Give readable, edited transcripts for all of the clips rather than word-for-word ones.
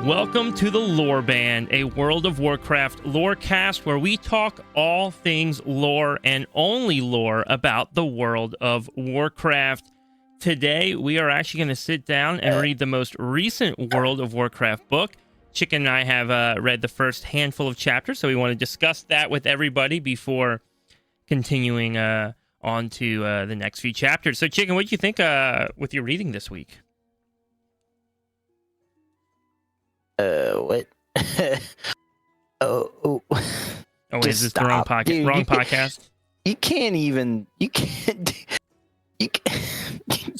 Welcome to the Warband, a World of Warcraft lorecast where we talk all things lore and only lore about the World of Warcraft. Today, we are actually going to sit down and read the most recent World of Warcraft book. Chicken and I have read the first handful of chapters, so we want to discuss that with everybody before continuing on to the next few chapters. So, Chicken, what did you think with your reading this week? What? Oh, is this the wrong podcast? Dude, wrong podcast? You can't.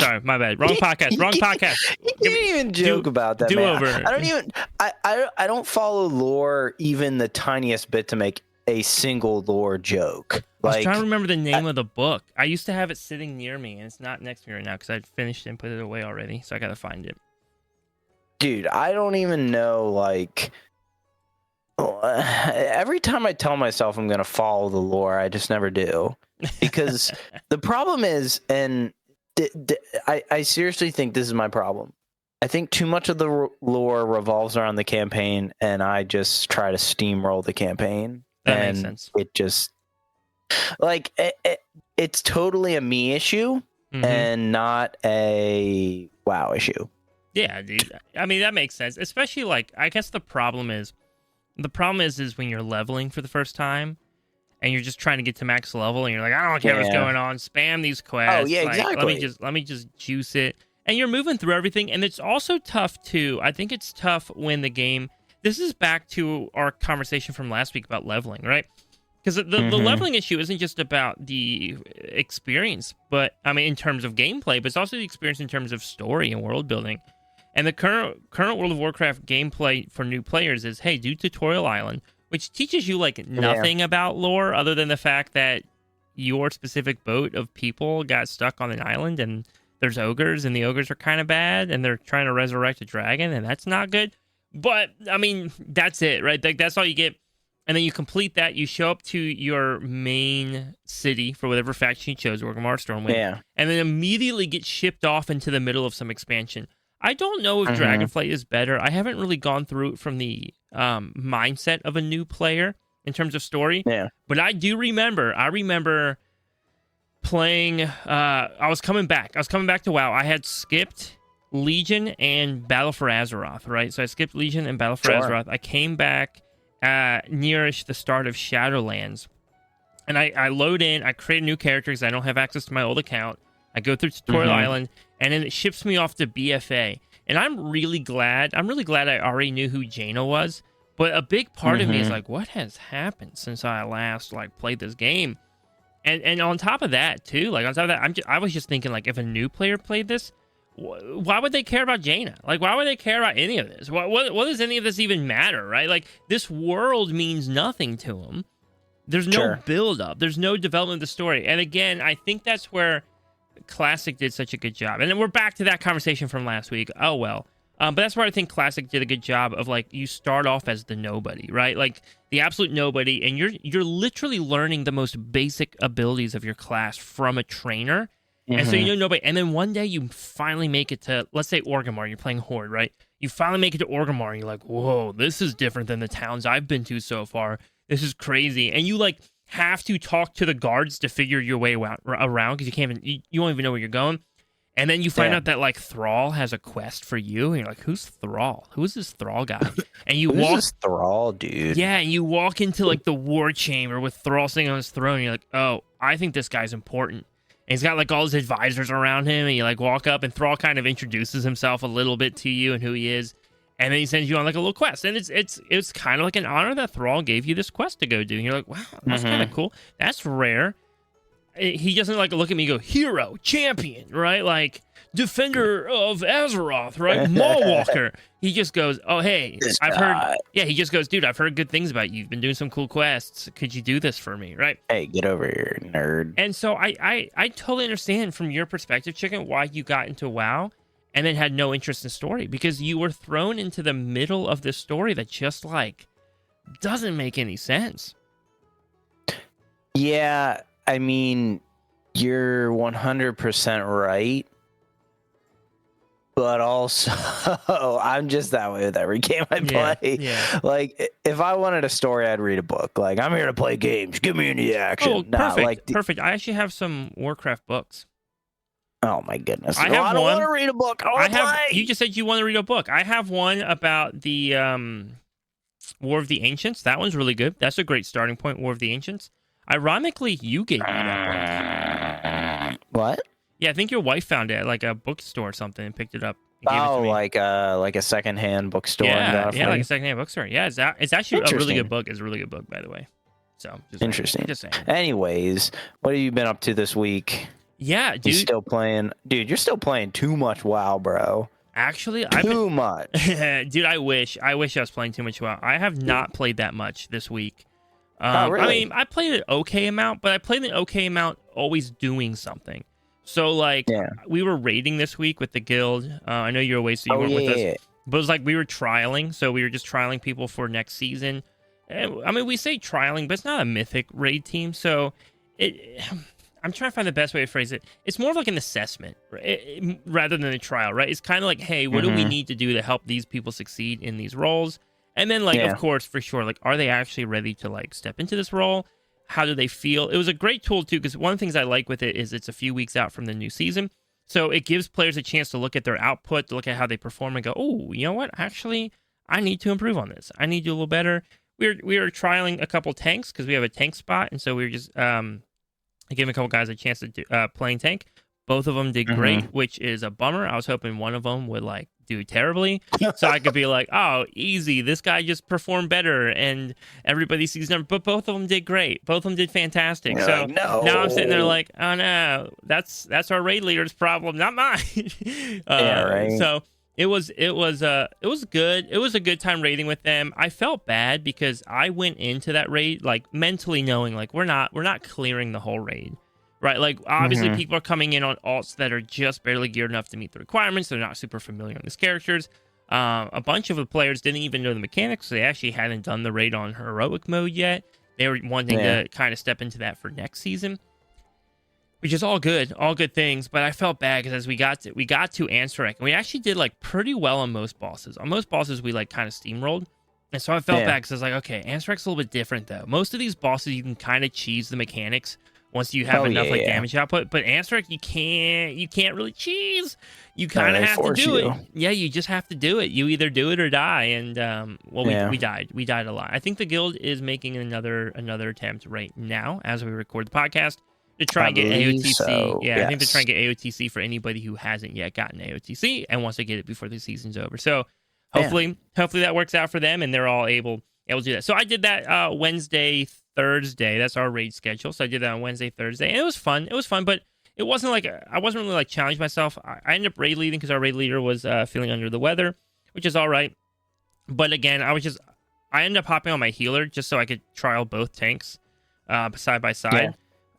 Sorry, my bad. Wrong podcast. Wrong podcast. You can't even joke about that, do man. over. I don't even. I don't follow lore even the tiniest bit to make a single lore joke. I was trying to remember the name of the book. I used to have it sitting near me, and it's not next to me right now because I finished it and put it away already. So I gotta find it. Dude, I don't even know, like, every time I tell myself I'm going to follow the lore, I just never do. Because the problem is, and I seriously think this is my problem. I think too much of the lore revolves around the campaign, and I just try to steamroll the campaign. That makes sense. It just, like, it's totally a me issue and not a WoW issue. Yeah, dude. I mean, that makes sense. Especially, like, I guess the problem is when you're leveling for the first time and you're just trying to get to max level and you're like, I don't care what's going on. Spam these quests. Oh, yeah, like, exactly. Let me just juice it. And you're moving through everything. And it's also tough, too. I think it's tough when the game... This is back to our conversation from last week about leveling, right? Because the leveling issue isn't just about the experience, but, I mean, in terms of gameplay, but it's also the experience in terms of story and world building. And the current World of Warcraft gameplay for new players is, hey, do Tutorial Island, which teaches you, like, nothing about lore other than the fact that your specific boat of people got stuck on an island and there's ogres, and the ogres are kind of bad, and they're trying to resurrect a dragon, and that's not good. But, I mean, that's it, right? Like, that's all you get. And then you complete that, you show up to your main city for whatever faction you chose, Orgrimmar, Stormwind, and then immediately get shipped off into the middle of some expansion. I don't know if Dragonflight is better. I haven't really gone through it from the mindset of a new player in terms of story. Yeah. But I remember playing... I was coming back to WoW. I had skipped Legion and Battle for Azeroth, right? So I skipped Legion and Battle for Azeroth. I came back nearish the start of Shadowlands. And I load in. I create a new character because I don't have access to my old account. I go through Tutorial Island, and then it ships me off to BFA. And I'm really glad I already knew who Jaina was. But a big part of me is like, what has happened since I last played this game? And on top of that, too, I was just thinking, like, if a new player played this, why would they care about Jaina? Like, why would they care about any of this? What does any of this even matter, right? Like, this world means nothing to them. There's no build-up. There's no development of the story. And again, I think that's where Classic did such a good job. And then we're back to that conversation from last week. Oh, well. But that's where I think Classic did a good job of, like, you start off as the nobody, right? Like, the absolute nobody, and you're literally learning the most basic abilities of your class from a trainer. And so you know nobody. And then one day you finally make it to, let's say, Orgrimmar. You're playing Horde, right? You finally make it to Orgrimmar, and you're like, whoa, this is different than the towns I've been to so far. This is crazy. And you, like, have to talk to the guards to figure your way around because you don't even know where you're going. And then you find out that, like, Thrall has a quest for you, and you're like, who's Thrall? Who's this Thrall guy? And you Who's this Thrall, dude? Yeah, and you walk into, like, the war chamber with Thrall sitting on his throne, and you're like, oh, I think this guy's important. And he's got, like, all his advisors around him, and you, like, walk up, and Thrall kind of introduces himself a little bit to you and who he is. And then he sends you on, like, a little quest. And it's kind of like an honor that Thrall gave you this quest to go do. And you're like, wow, that's kind of cool. That's rare. He doesn't, like, look at me and go, hero, champion, right? Like, defender of Azeroth, right? Mallwalker. He just goes, oh, hey, I've heard... Yeah, he just goes, dude, I've heard good things about you. You've been doing some cool quests. Could you do this for me, right? Hey, get over here, nerd. And so I totally understand from your perspective, Chicken, why you got into WoW and then had no interest in story. Because you were thrown into the middle of this story that just, like, doesn't make any sense. Yeah, I mean, you're 100% right. but also I'm just that way with every game I play. Yeah. Like if I wanted a story, I'd read a book. Like I'm here to play games. Give me any action. Oh, Nah, perfect. like Perfect. I actually have some Warcraft books. oh my goodness. I have I don't one. want to read a book. I want to play. You just said you want to read a book. I have one about the War of the Ancients. That one's really good. That's a great starting point, War of the Ancients. Ironically, you gave me that book. What? Yeah, I think your wife found it at like a bookstore or something and picked it up and gave it to me. Like a secondhand bookstore. Yeah, like a secondhand bookstore. Yeah, it's actually a really good book. It's a really good book, by the way. So interesting. Just saying. Anyways, what have you been up to this week? Yeah, dude. You're still playing too much WoW, bro. Actually, too much. Dude, I wish I was playing too much WoW. I have not played that much this week. Really? I mean, I played an okay amount, but I played an okay amount always doing something. So, like, we were raiding this week with the guild. I know you're away, so you weren't with us. But it was like we were trialing, so we were just trialing people for next season. I mean, we say trialing, but it's not a mythic raid team, so I'm trying to find the best way to phrase it. It's more of like an assessment rather than a trial, right? It's kind of like, hey, what do we need to do to help these people succeed in these roles? And then, like, of course, for sure, like, are they actually ready to, like, step into this role? How do they feel? It was a great tool, too, because one of the things I like with it is it's a few weeks out from the new season. So it gives players a chance to look at their output, to look at how they perform and go, oh, you know what? Actually, I need to improve on this. I need to do a little better. We were trialing a couple tanks because we have a tank spot. And so we were just giving a couple guys a chance to do, playing tank. Both of them did great, which is a bummer. I was hoping one of them would, like, do terribly, so I could be like, oh, easy, this guy just performed better, and everybody sees them. But both of them did great. Both of them did fantastic. You're so like, no. Now I'm sitting there like, oh no, that's our raid leader's problem, not mine. Right. So it was good. It was a good time raiding with them. I felt bad because I went into that raid like mentally knowing like we're not clearing the whole raid. Right, like obviously people are coming in on alts that are just barely geared enough to meet the requirements. They're not super familiar on these characters. A bunch of the players didn't even know the mechanics. So they actually hadn't done the raid on heroic mode yet. They were wanting to kind of step into that for next season, which is all good things. But I felt bad because as we got to Ansarek, and we actually did like pretty well on most bosses. On most bosses, we like kind of steamrolled. And so I felt bad because I was like, okay, Ansarek's a little bit different though. Most of these bosses, you can kind of cheese the mechanics once you have enough damage output, but Ansarek you can't really cheese. You kind of have to do it. Yeah, you just have to do it. You either do it or die. And we died. We died a lot. I think the guild is making another attempt right now as we record the podcast to try and get AOTC. So. Yeah, I think they're trying to get AOTC for anybody who hasn't yet gotten AOTC and wants to get it before the season's over. So hopefully that works out for them and they're all able to do that. So I did that Wednesday, Thursday. That's our raid schedule. So I did that on Wednesday, Thursday, and it was fun. but it wasn't like I wasn't really like challenging myself. I ended up raid leading because our raid leader was feeling under the weather, which is all right. But again, I ended up hopping on my healer just so I could trial both tanks side by side.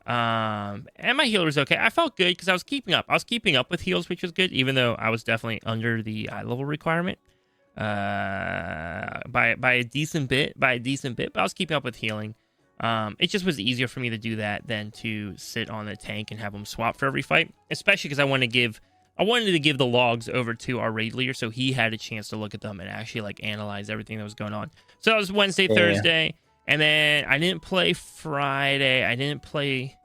And my healer was okay. I felt good because I was keeping up. I was keeping up with heals, which was good, even though I was definitely under the eye level requirement by a decent bit. But I was keeping up with healing. It just was easier for me to do that than to sit on the tank and have them swap for every fight, especially because I wanted to give the logs over to our raid leader so he had a chance to look at them and actually like analyze everything that was going on. So that was Wednesday, Thursday, and then I didn't play Friday. I did play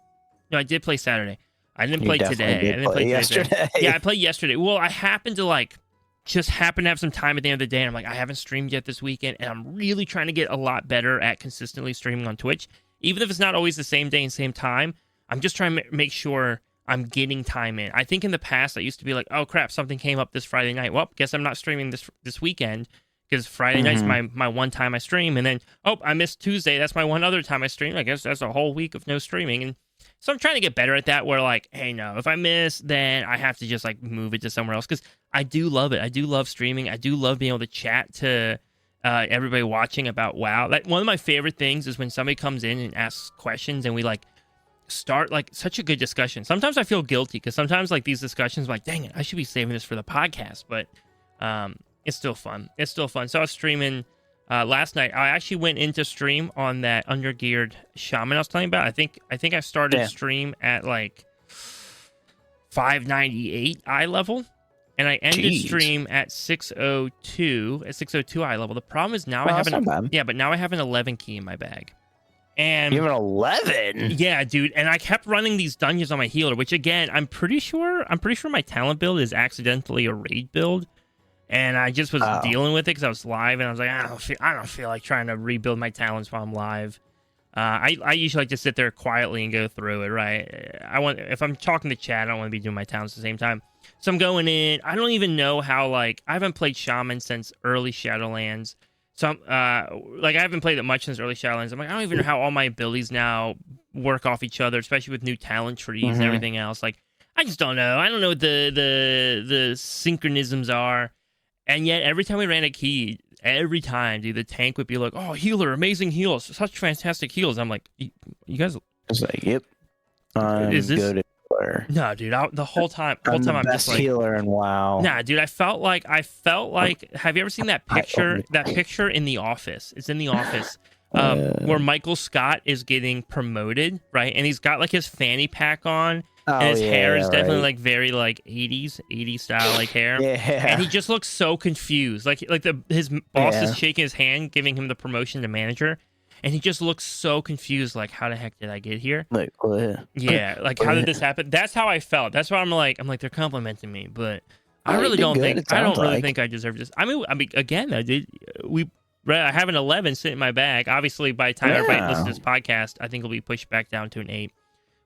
Saturday. I didn't play today. I didn't play yesterday. Yeah, I played yesterday. Well, I happened to have some time at the end of the day, and I'm like, I haven't streamed yet this weekend, and I'm really trying to get a lot better at consistently streaming on Twitch. Even if it's not always the same day and same time, I'm just trying to make sure I'm getting time in. I think in the past, I used to be like, oh crap, something came up this Friday night. Well, guess I'm not streaming this weekend, because Friday night's my one time I stream, and then, I missed Tuesday, that's my one other time I stream. I guess that's a whole week of no streaming, and so I'm trying to get better at that, where like, hey, no, if I miss, then I have to just like move it to somewhere else, because I do love it. I do love streaming. I do love being able to chat to everybody watching about WoW. Like, one of my favorite things is when somebody comes in and asks questions and we like start like such a good discussion. Sometimes I feel guilty because sometimes like these discussions, I'm like, dang it, I should be saving this for the podcast, but it's still fun. So I was streaming last night. I actually went into stream on that undergeared shaman I was telling you about. I think I started stream at like 598 eye level. and I ended Jeez. stream at 6:02 eye level. The problem is now I have that's not bad. but now I have an 11 key in my bag. And You have an 11? yeah, dude, and I kept running these dungeons on my healer, which again, I'm pretty sure my talent build is accidentally a raid build. And I just was dealing with it because I was live, and I was like, I don't feel like trying to rebuild my talents while I'm live. I usually like to sit there quietly and go through it, right? If I'm talking to chat, I don't want to be doing my talents at the same time. So I'm going in. I don't even know how, like, I haven't played Shaman since early Shadowlands. So I haven't played it much since early Shadowlands. I'm like, I don't even know how all my abilities now work off each other, especially with new talent trees and everything else. Like, I just don't know. I don't know what the synchronisms are. And yet, every time we ran a key, every time, dude, the tank would be like, "Oh, healer, amazing heals, such fantastic heals." I'm like, "You guys?" It's like, yep, I'm good at healer. No, dude, the whole time, I'm the I'm best just like, healer in WoW. Nah, dude, I felt like. Have you ever seen that picture? That picture in The Office. It's in The Office. Where Michael Scott is getting promoted, right? And he's got like his fanny pack on. And his hair is definitely like very like 80s style like hair. Yeah. And he just looks so confused. His boss is shaking his hand, giving him the promotion to manager, and he just looks so confused. Like, how the heck did I get here? Like, what? Yeah, like how did this happen? That's how I felt. That's why I'm like they're complimenting me, but I really don't think I deserve this. I mean, again, I have an 11 sitting in my bag. Obviously, by the time everybody listens to this podcast, I think it'll be pushed back down to an 8.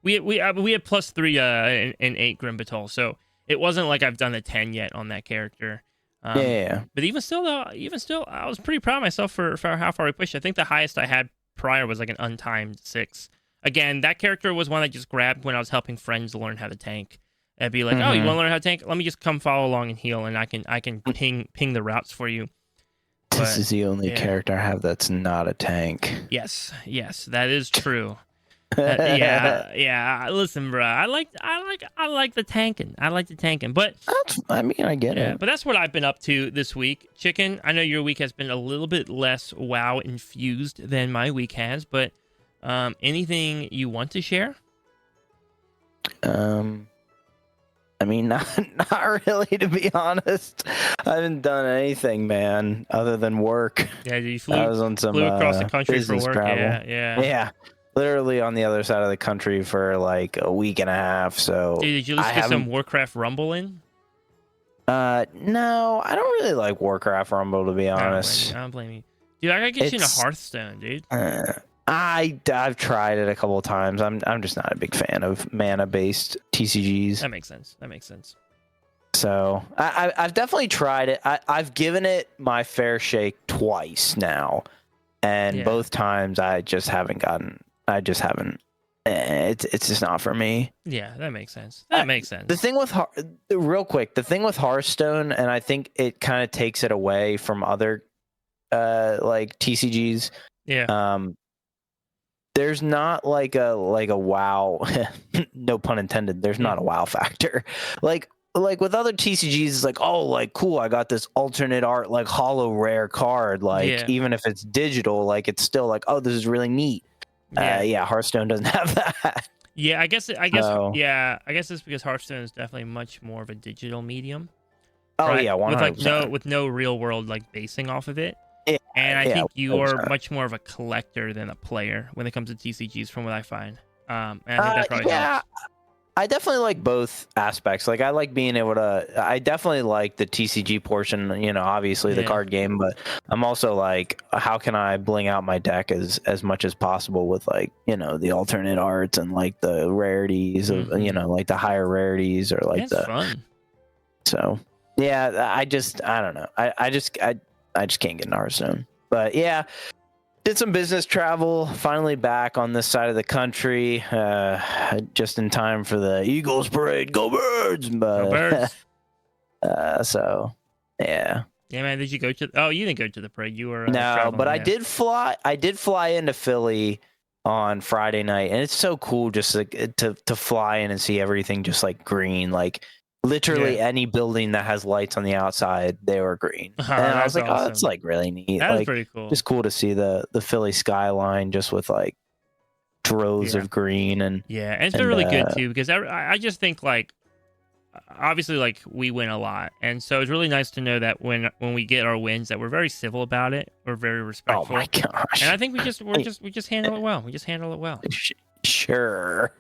We had +3 and 8 Grimbatol, so it wasn't like I've done a 10 yet on that character. But even still, I was pretty proud of myself for how far we pushed. I think the highest I had prior was like an untimed 6. Again, that character was one I just grabbed when I was helping friends learn how to tank. I'd be like, "Oh, you want to learn how to tank? Let me just come follow along and heal, and I can ping the routes for you." This is the only character I have that's not a tank. Yes, that is true. Listen, bro. I like the tanking. I like the tanking, but I get it. But that's what I've been up to this week. Chicken, I know your week has been a little bit less WoW infused than my week has, but anything you want to share? Not really, to be honest. I haven't done anything, man, other than work. Yeah, you flew across the country for work. Travel. Yeah. Literally on the other side of the country for like a week and a half. So, dude, did you just get some Warcraft Rumble in? No, I don't really like Warcraft Rumble, to be honest. I don't blame you. Dude, I gotta get you into Hearthstone, dude. I've tried it a couple of times. I'm just not a big fan of mana-based TCGs. That makes sense. So I've definitely tried it. I've given it my fair shake twice now, and both times I just haven't. It's just not for me. Yeah, that makes sense. The thing with Hearthstone, and I think it kind of takes it away from other like TCGs. Yeah. There's not like a WoW, no pun intended. There's not a WoW factor. Like with other TCGs, it's like, oh, like cool, I got this alternate art, like holo rare card. Like even if it's digital, like it's still like, oh, this is really neat. Hearthstone doesn't have that. Yeah, I guess it's because Hearthstone is definitely much more of a digital medium. Oh right? Yeah, 100%. With no real world like basing off of it. Yeah, and I think you're much more of a collector than a player when it comes to TCGs, from what I find. And I think that probably helps. I definitely like both aspects. Like I like being able to. I definitely like the TCG portion. You know, obviously the card game, but I'm also like, how can I bling out my deck as much as possible with like, you know, the alternate arts and like the rarities of, you know, like the higher rarities or like fun. So yeah, I don't know. I just can't get into Hearthstone. But yeah, did some business travel, finally back on this side of the country, just in time for the Eagles parade. Go Birds! But, Go Birds! So, yeah. Yeah, man, did you go to... Oh, you didn't go to the parade. You were no, but I did fly into Philly on Friday night, and it's so cool just to fly in and see everything just like green, like literally any building that has lights on the outside, they were green. And I was like, awesome. Oh, that's like really neat. That's like, pretty cool. Just cool to see the Philly skyline just with like droves of green. And it's been really good too, because I just think like obviously like we win a lot, and so it's really nice to know that when we get our wins, that we're very civil about it, we're very Oh respectful, my gosh. and I think we just handle it well. We just handle it well. Sure.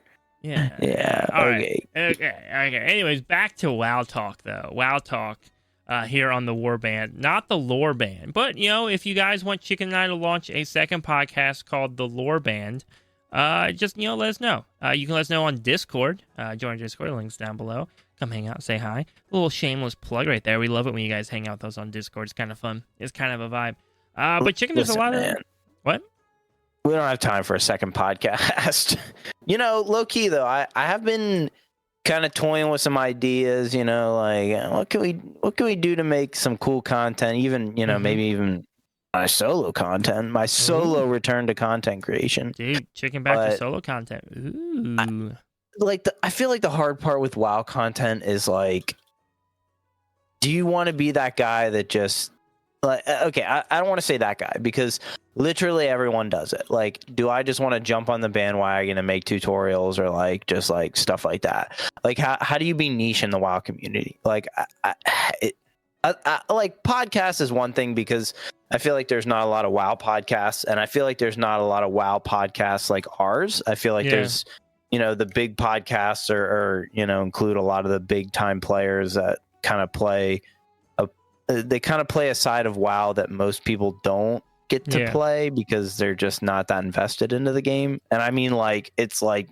Yeah. Yeah. All right. Okay. Okay. Anyways, back to WoW talk though. WoW talk. Here on the Warband, not the Lore Band, but if you guys want Chicken and I to launch a second podcast called the Lore Band, just let us know. You can let us know on Discord. Join our Discord, links down below. Come hang out, say hi. A little shameless plug right there. We love it when you guys hang out with us on Discord. It's kind of fun. It's kind of a vibe. But Chicken, there's a lot of what? We don't have time for a second podcast. Low key though, I have been kind of toying with some ideas, like what can we do to make some cool content, even maybe even my solo content, my solo return to content creation. Dude, chicken back to solo content. Ooh. I feel like the hard part with WoW content is like, do you want to be that guy that just like, okay, I don't want to say that guy because literally everyone does it. Like, do I just want to jump on the bandwagon and make tutorials or like just like stuff like that? Like, how do you be niche in the WoW community? Like, like podcast is one thing because I feel like there's not a lot of WoW podcasts, and I feel like there's not a lot of WoW podcasts like ours. I feel like there's, the big podcasts or include a lot of the big time players that kind of play a side of WoW that most people don't get to play because they're just not that invested into the game. And I mean, like, it's like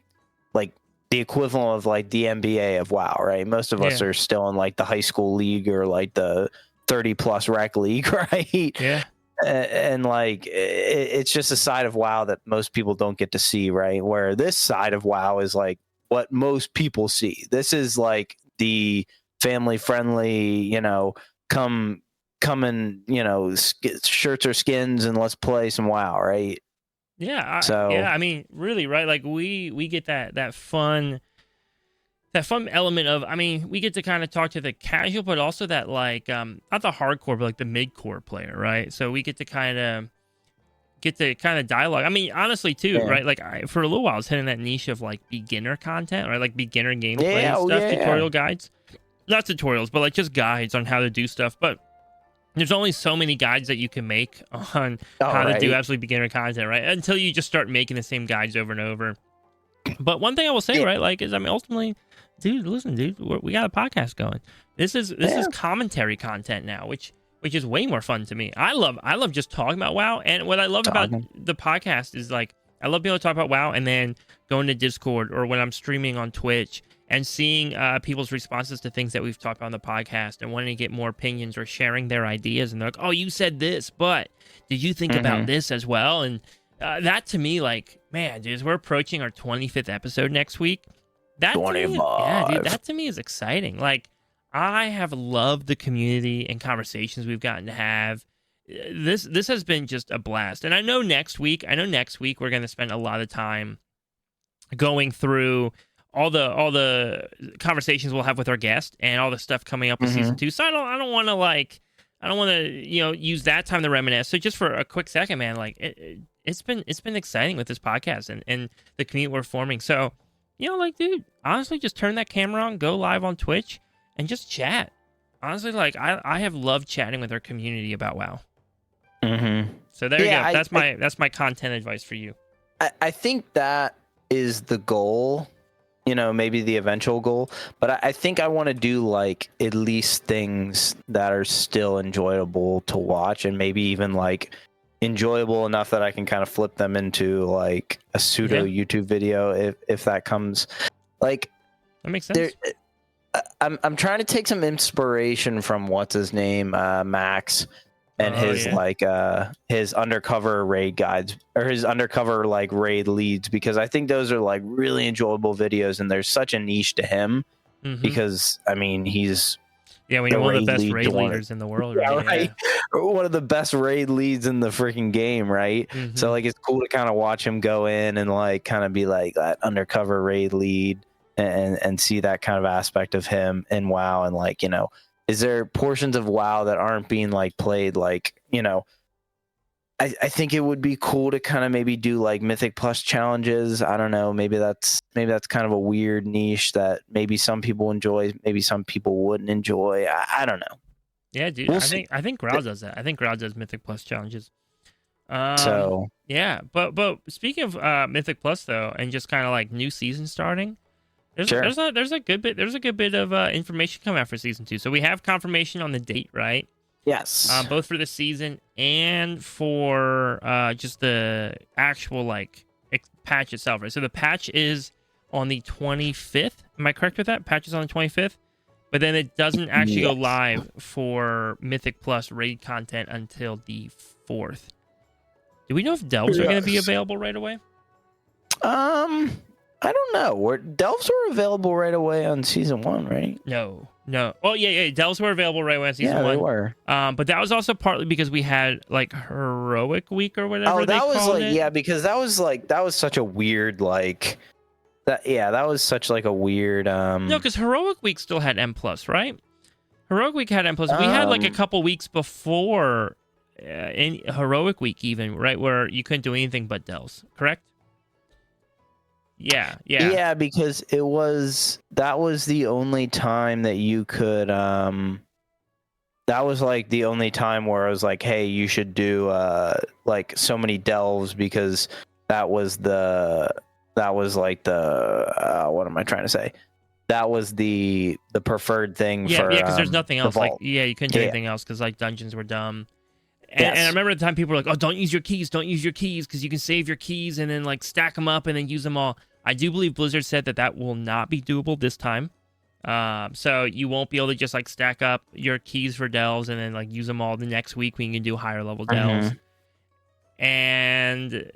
the equivalent of like the NBA of WoW, right? Most of us are still in like the high school league or like the 30 plus rec league, right? Yeah. And like, it's just a side of WoW that most people don't get to see, right? Where this side of WoW is like what most people see. This is like the family friendly, come and shirts or skins and let's play some WoW, right? Yeah. I mean, really, right? Like we get that fun element of, I mean, we get to kind of talk to the casual, but also that like not the hardcore, but like the mid-core player, right? So we get to kind of dialogue. I mean, honestly too, right? Like for a little while I was hitting that niche of like beginner content, right? Like beginner gameplay stuff, tutorial guides. Not tutorials, but like just guides on how to do stuff. But there's only so many guides that you can make on how to do absolutely beginner content, right? Until you just start making the same guides over and over. But one thing I will say, right, like, is, I mean, ultimately, dude, we got a podcast going. This is commentary content now, which is way more fun to me. I love just talking about WoW, and what I love about the podcast is like I love being able to talk about WoW and then going to Discord or when I'm streaming on Twitch and seeing people's responses to things that we've talked about on the podcast and wanting to get more opinions or sharing their ideas. And they're like, oh, you said this, but did you think about this as well? And that to me, like, man, dude, we're approaching our 25th episode next week. That 25. That to me is exciting. Like, I have loved the community and conversations we've gotten to have. This has been just a blast. And I know next week we're going to spend a lot of time going through all the conversations we'll have with our guest and all the stuff coming up with season 2. So I don't want to use that time to reminisce. So just for a quick second, man, like it's been exciting with this podcast and the community we're forming. So, like, dude, honestly, just turn that camera on, go live on Twitch, and just chat. Honestly, like I have loved chatting with our community about WoW. So there you go. That's my content advice for you. I think that is the goal. Maybe the eventual goal, but I think I want to do like at least things that are still enjoyable to watch and maybe even like enjoyable enough that I can kind of flip them into like a pseudo YouTube video if that comes. Like, that makes sense. I'm trying to take some inspiration from what's his name, Max, and his undercover raid guides or his undercover like raid leads, because I think those are like really enjoyable videos and there's such a niche to him because I mean he's one of the best raid leaders in the world, right? One of the best raid leads in the freaking game, right? So like it's cool to kind of watch him go in and like kind of be like that undercover raid lead and see that kind of aspect of him in WoW. And like, is there portions of WoW that aren't being like played like, I think it would be cool to kind of maybe do like Mythic Plus challenges. I don't know. Maybe that's kind of a weird niche that maybe some people enjoy, maybe some people wouldn't enjoy. I don't know. Yeah, dude. We'll see. I think Growl does that. I think Growl does Mythic Plus challenges. So yeah, but speaking of Mythic Plus though, and just kind of like new season starting, there's a good bit of information coming out for season 2. So we have confirmation on the date, right? yes, Both for the season and for just the actual like patch itself, right? So the patch is on the 25th. Am I correct with that? Patch is on the 25th, but then it doesn't actually go live for Mythic Plus raid content until the 4th. Do we know if delves are going to be available right away? I don't know. Delves were available right away on season 1, right? No. Oh yeah. Delves were available right away on season 1. Yeah, they were. But that was also partly because we had like Heroic Week or whatever. Oh, that was like it. yeah, because that was such a weird like that. Yeah, that was such like a weird. No, because Heroic Week still had M plus, right? Heroic Week had M plus. We had like a couple weeks before in Heroic Week, even right where you couldn't do anything but delves. Correct? Yeah, because that was the only time that you could that was like the only time where I was like, hey, you should do like so many delves, because that was like the what am I trying to say? That was the preferred thing for because there's nothing else. Like you couldn't do Yeah. anything else because like dungeons were dumb. And, Yes. and I remember at the time people were like, "Oh, don't use your keys because you can save your keys and then like stack them up and then use them all." I do believe Blizzard said that will not be doable this time. So you won't be able to just like stack up your keys for delves and then like use them all the next week when you can do higher level delves. And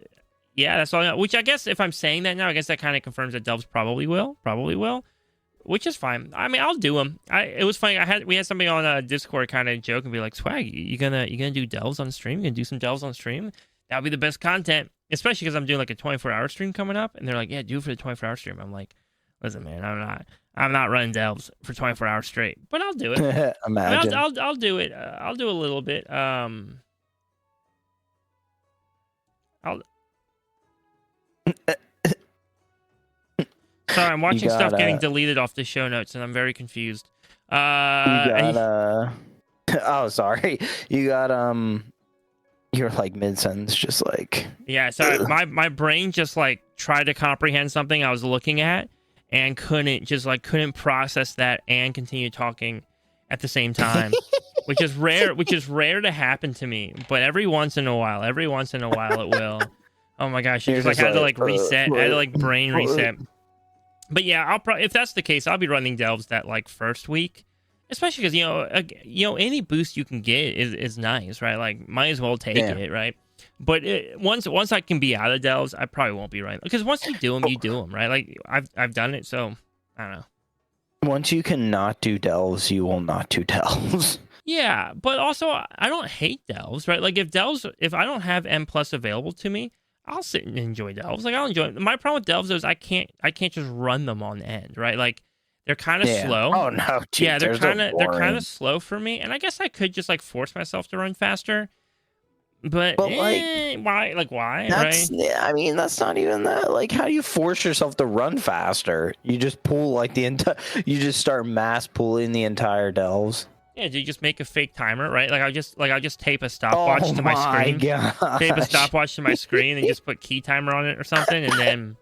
yeah, that's all I know. Which I guess if I'm saying that now, I guess that kind of confirms that delves probably will, which is fine. I mean, I'll do them. It was funny. We had somebody on Discord kind of joke and be like, "Swag, you gonna do delves on stream? You gonna do some delves on stream? That'll be the best content." Especially because I'm doing like a 24-hour stream coming up, and they're like, "Yeah, do it for the 24-hour stream." I'm like, "Listen, man, I'm not running delves for 24 hours straight, but I'll do it. Imagine. I'll do it. I'll do a little bit. Sorry, I'm watching stuff getting deleted off the show notes, and I'm very confused. Oh, sorry. You got you're like mid-sentence, just like yeah. So my brain just like tried to comprehend something I was looking at and couldn't process that and continue talking at the same time, which is rare to happen to me. But every once in a while it will. Oh my gosh, I had to like reset. I had to like brain reset. But yeah, if that's the case, I'll be running delves that like first week. Especially because any boost you can get is nice, right? Like, might as well take it, right? But once I can be out of delves, I probably won't be right, because once you do them, right? Like I've done it, so I don't know. Once you cannot do delves, you will not do delves. Yeah, but also I don't hate delves, right? Like if I don't have M plus available to me, I'll sit and enjoy delves. Like I'll enjoy it. My problem with delves is I can't just run them on end, right? Like. They're kind of slow. Oh no! Geez, yeah, they're kind of slow for me, and I guess I could just like force myself to run faster. But why? Like why? Right? Yeah, I mean, that's not even that. Like, how do you force yourself to run faster? You just pull like the entire. You just start mass pulling the entire delves. Yeah, do you just make a fake timer, right? Like I'll just tape a stopwatch to my screen. Gosh. Tape a stopwatch to my screen and just put key timer on it or something, and then.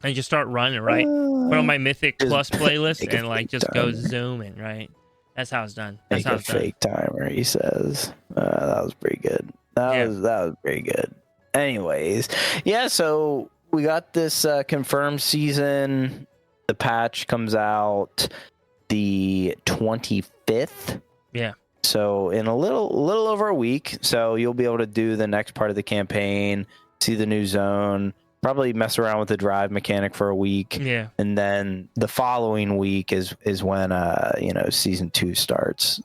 And just start running, right? Put on my Mythic Plus playlist and like just go zooming, right? That's how it's done. That's how it's done. Fake timer, he says. That was pretty good. That was pretty good. Anyways, yeah. So we got this confirmed season. The patch comes out the 25th. Yeah. So in a little over a week. So you'll be able to do the next part of the campaign, see the new zone. Probably mess around with the drive mechanic for a week. Yeah. And then the following week is when season 2 starts.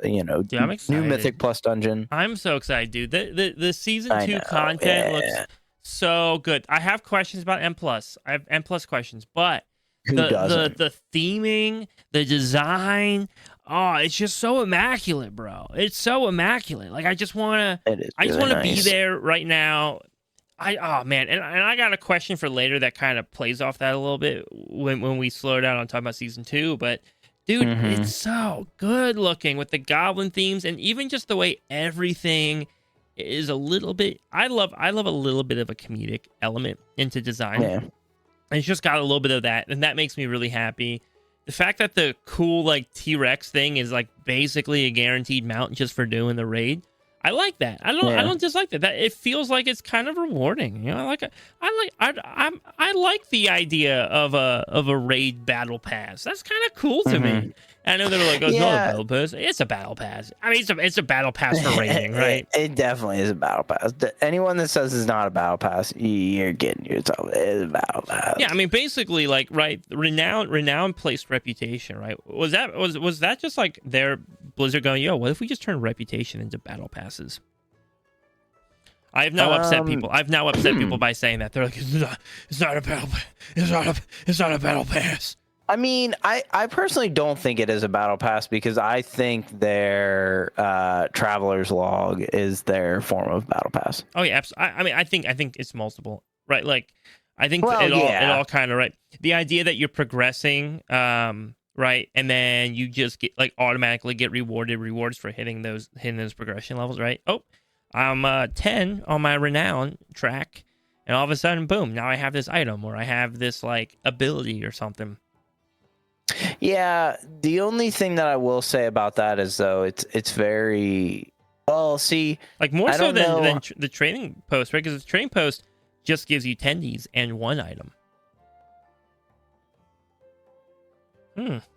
Dude, I'm excited. New Mythic Plus dungeon. I'm so excited, dude. The season 2 content looks so good. I have questions about M plus. I have M plus questions, but Who doesn't? The theming, the design, Oh, it's just so immaculate, bro. It's so immaculate. Like I just want It is. to Really be nice. there right now. Oh man, and I got a question for later that kind of plays off that a little bit when we slow down on talking about season 2. But dude, it's so good looking with the goblin themes and even just the way everything is a little bit. I love a little bit of a comedic element into design. Yeah. And it's just got a little bit of that, and that makes me really happy. The fact that the cool like T-Rex thing is like basically a guaranteed mount just for doing the raid. I like that. I don't dislike that. That it feels like it's kind of rewarding. You know, I like the idea of a raid battle pass. That's kind of cool to me. I know they're like, oh, it's not a battle pass. It's a battle pass. I mean, it's a battle pass for raiding, right? It definitely is a battle pass. Anyone that says it's not a battle pass, you're getting yourself. It's a battle pass. Yeah, I mean, basically, like, right, renown placed reputation, right? Was that just like their Blizzard going, yo, what if we just turn reputation into battle passes? I have now upset people. I've now upset people by saying that they're like, it's not a battle. It's not a battle pass. I mean, I personally don't think it is a battle pass because I think their Traveler's Log is their form of battle pass. Oh yeah, I mean, I think it's multiple, right? Like, I think it all kind of right. The idea that you're progressing, right, and then you just get like automatically get rewards for hitting those progression levels, right? Oh, I'm 10 on my renown track, and all of a sudden, boom! Now I have this item or I have this like ability or something. Yeah, the only thing that I will say about that is though it's very well. See, like more so than the training post, right? Because the training post just gives you tendies and one item.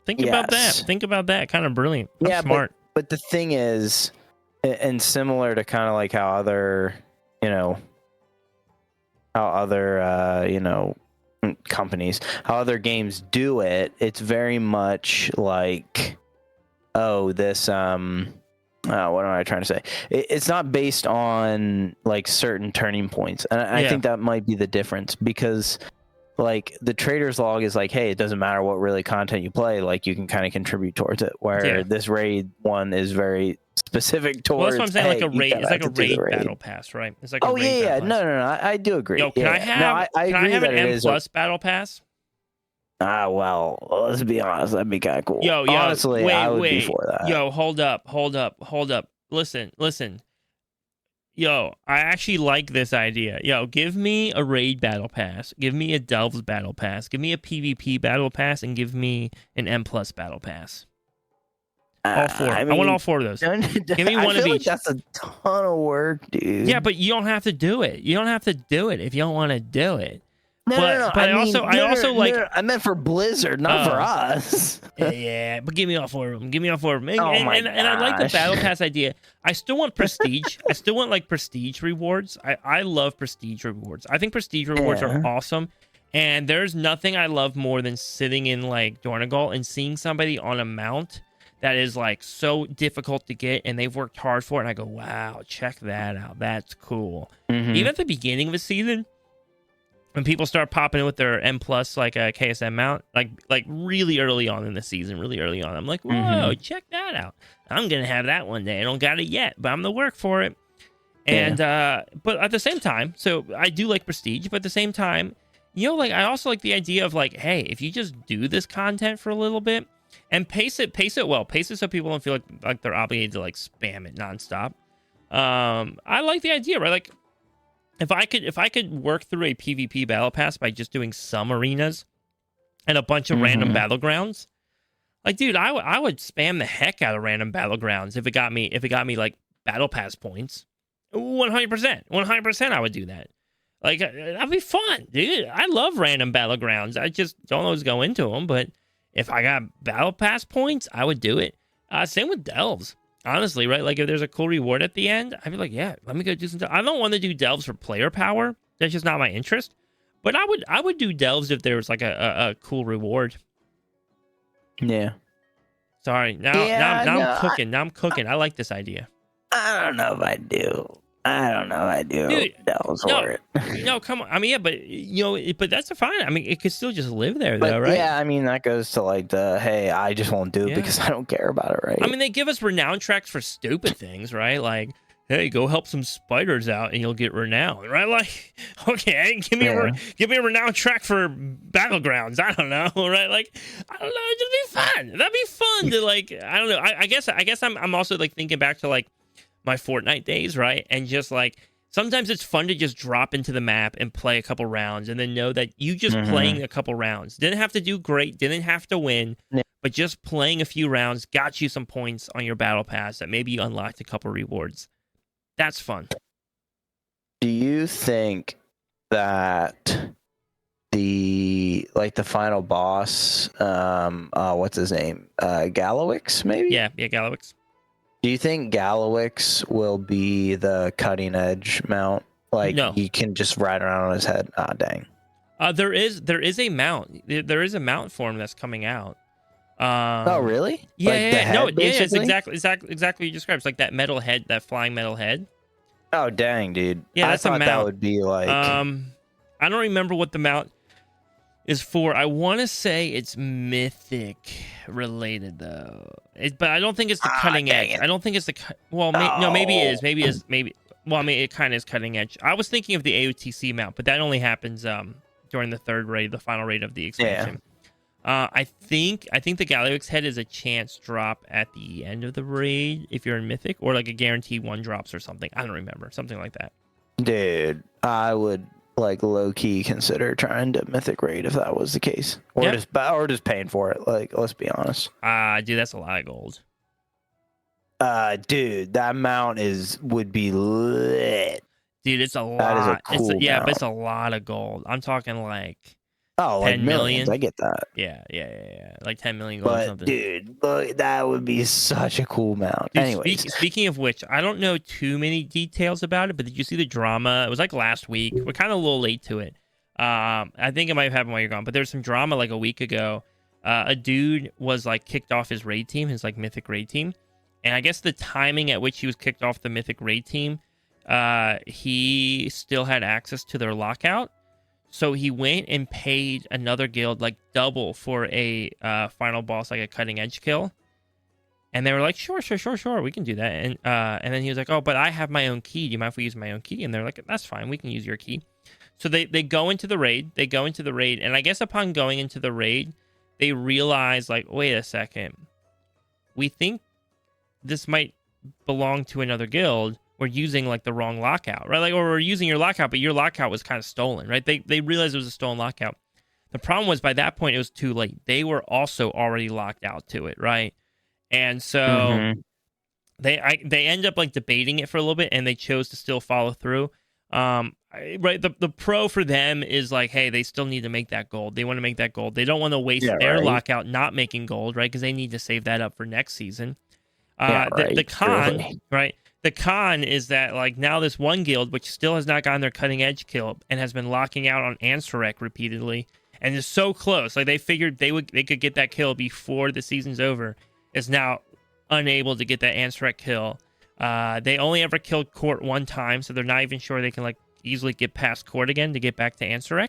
Think about that. Think about that. Kind of brilliant. I'm smart. But the thing is, and similar to kind of like how other companies, how other games do it, it's very much like, this what am I trying to say? It's not based on like certain turning points, and I think that might be the difference, because like the Trader's Log is like, hey, it doesn't matter what really content you play, like you can kind of contribute towards it, where this raid one is very specific towards. Well, that's what I'm saying. Like a raid, it's like a raid battle pass, right? It's like no, I do agree. Yo, can I have an M plus battle pass? Well, let's be honest, that'd be kind of cool. Yo, honestly, I would be for that. Yo, hold up. Listen. Yo, I actually like this idea. Yo, give me a raid battle pass, give me a Delves battle pass, give me a PvP battle pass, and give me an M plus battle pass. All four. I want all four of those. Give me one of each. That's a ton of work, dude. Yeah, but you don't have to do it. You don't have to do it if you don't want to do it. No. I meant for Blizzard, not for us. Yeah, but give me all four of them. Give me all four of them. And I like the battle pass idea. I still want prestige. I still want like prestige rewards. I love prestige rewards. I think prestige rewards are awesome. And there's nothing I love more than sitting in like Dornegal and seeing somebody on a mount that is like so difficult to get and they've worked hard for it. And I go, wow, check that out. That's cool. Even at the beginning of the season, when people start popping in with their M plus like a KSM mount, like really early on in the season, I'm like, whoa, check that out. I'm gonna have that one day. I don't got it yet, but I'm gonna work for it. And but at the same time, so I do like prestige, but at the same time, like I also like the idea of like, hey, if you just do this content for a little bit and pace it well, pace it so people don't feel like they're obligated to like spam it nonstop. I like the idea, right? Like, If I could work through a PvP battle pass by just doing some arenas and a bunch of random battlegrounds, like, dude, I would spam the heck out of random battlegrounds if it got me like battle pass points. 100%, I would do that. Like, that'd be fun, dude. I love random battlegrounds. I just don't always go into them, but if I got battle pass points, I would do it. Same with Delves. Honestly, right? Like if there's a cool reward at the end, I'd be like, yeah, let me go do some. I don't want to do Delves for player power. That's just not my interest. But I would do Delves if there was like a cool reward. Yeah. Sorry. Now I'm cooking. I like this idea. I don't know if I do. I don't know. I do. Dude, Devils no, for it. no, come on. I mean, yeah, but but that's fine. I mean, it could still just live there, But though, right? yeah, I mean that goes to like hey, I just won't do it Yeah. because I don't care about it, right? I mean, they give us renown tracks for stupid things, right? Like, hey, go help some spiders out and you'll get renown, right? Like, okay, give me a renown track for battlegrounds. I don't know, right? Like, I don't know, it'd just be fun. That'd be fun to like, I don't know. I guess I'm also like thinking back to like my Fortnite days, right? And just like sometimes it's fun to just drop into the map and play a couple rounds and then know that you just playing a couple rounds. Didn't have to do great, didn't have to win, but just playing a few rounds got you some points on your battle pass that maybe you unlocked a couple rewards. That's fun. Do you think that the final boss, what's his name? Gallowix, maybe? Yeah, Gallowix. Do you think Gallowix will be the cutting edge mount? Like No. he can just ride around on his head? Ah, dang. There is a mount. There is a mount form that's coming out. Oh, really? Yeah, like yeah. No, yeah, it's basically? exactly what you described. It's like that metal head, that flying metal head. Oh, dang, dude. Yeah, I that's a thought mount. that would be like. I don't remember what the mount is for. I want to say it's mythic related though. But I don't think it's the cutting edge. I don't think it's the well. No, maybe it is. Maybe. Well, I mean, it kind of is cutting edge. I was thinking of the AOTC mount, but that only happens during the third raid, the final raid of the expansion. I think the Gallowix head is a chance drop at the end of the raid if you're in Mythic, or like a guaranteed one drops or something. I don't remember, something like that. Dude, I would like low key consider trying to Mythic raid if that was the case, or just paying for it. Like, let's be honest. Dude, that's a lot of gold. Dude, that mount would be lit. Dude, it's a lot. That is a cool mount. But it's a lot of gold. I'm talking like. Oh, like 10 millions. million? I get that. Yeah. Like 10 million gold or But something. dude, look, that would be such a cool mount. Dude, Anyways, speaking of which, I don't know too many details about it, but did you see the drama? It was like last week. We're kind of a little late to it. I think it might have happened while you're gone, but there's some drama like a week ago. A dude was like kicked off his raid team, his like mythic raid team, and I guess the timing at which he was kicked off the mythic raid team, he still had access to their lockout. So he went and paid another guild like double for a final boss, like a cutting edge kill. And they were like, sure, we can do that. And then he was like, oh, but I have my own key. Do you mind if we use my own key? And they're like, that's fine, we can use your key. So they go into the raid. And I guess upon going into the raid, they realize like, wait a second, we think this might belong to another guild. We're using like the wrong lockout, right? Like, or we're using your lockout, but your lockout was kind of stolen, right? They realized it was a stolen lockout. The problem was by that point it was too late. They were also already locked out to it, right? And so they end up like debating it for a little bit, and they chose to still follow through. Right, the pro for them is like, hey, they still need to make that gold. They want to make that gold. They don't want to waste their lockout not making gold, right? Because they need to save that up for next season. The con, right? The con is that like now this one guild, which still has not gotten their cutting edge kill and has been locking out on Ansarek repeatedly, and is so close, like they figured they could get that kill before the season's over, is now unable to get that Ansarek kill. They only ever killed Court one time, so they're not even sure they can like easily get past Court again to get back to Ansarek.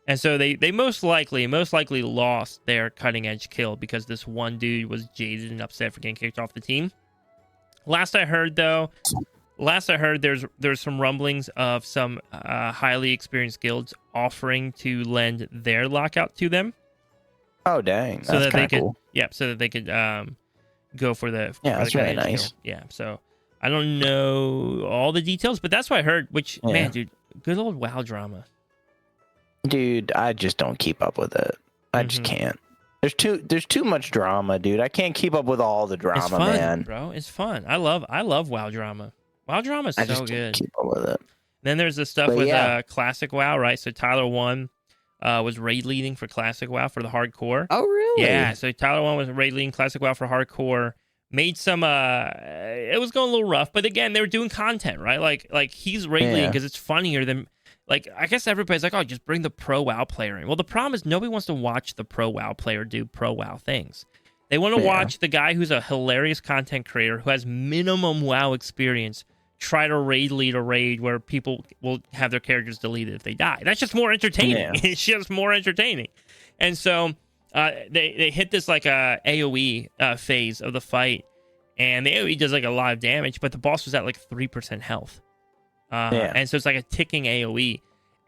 And so they most likely lost their cutting edge kill because this one dude was jaded and upset for getting kicked off the team. Last I heard, there's some rumblings of some highly experienced guilds offering to lend their lockout to them. Oh dang! So that they could, cool. So that they could go for the that's really nice. Kill. Yeah, so I don't know all the details, but that's what I heard. Which man, dude, good old WoW drama. Dude, I just don't keep up with it. I just can't. There's too much drama, dude. I can't keep up with all the drama, it's fun, man. Bro, it's fun. I love WoW drama. WoW drama is so good. Keep up with it. Then there's the stuff with Classic WoW, right? So Tyler 1 was raid leading for Classic WoW for the hardcore. Oh, really? Yeah. So Tyler 1 was raid leading Classic WoW for hardcore. Made some. It was going a little rough, but again, they were doing content, right? Like he's raid leading because it's funnier than. Like, I guess everybody's like, oh, just bring the pro WoW player in. Well, the problem is nobody wants to watch the pro WoW player do pro WoW things. They want to watch the guy who's a hilarious content creator who has minimum WoW experience try to lead a raid where people will have their characters deleted if they die. That's just more entertaining. Yeah. It's just more entertaining. And so they hit this like a AoE phase of the fight, and the AoE does like a lot of damage, but the boss was at like 3% health. And so it's like a ticking AoE.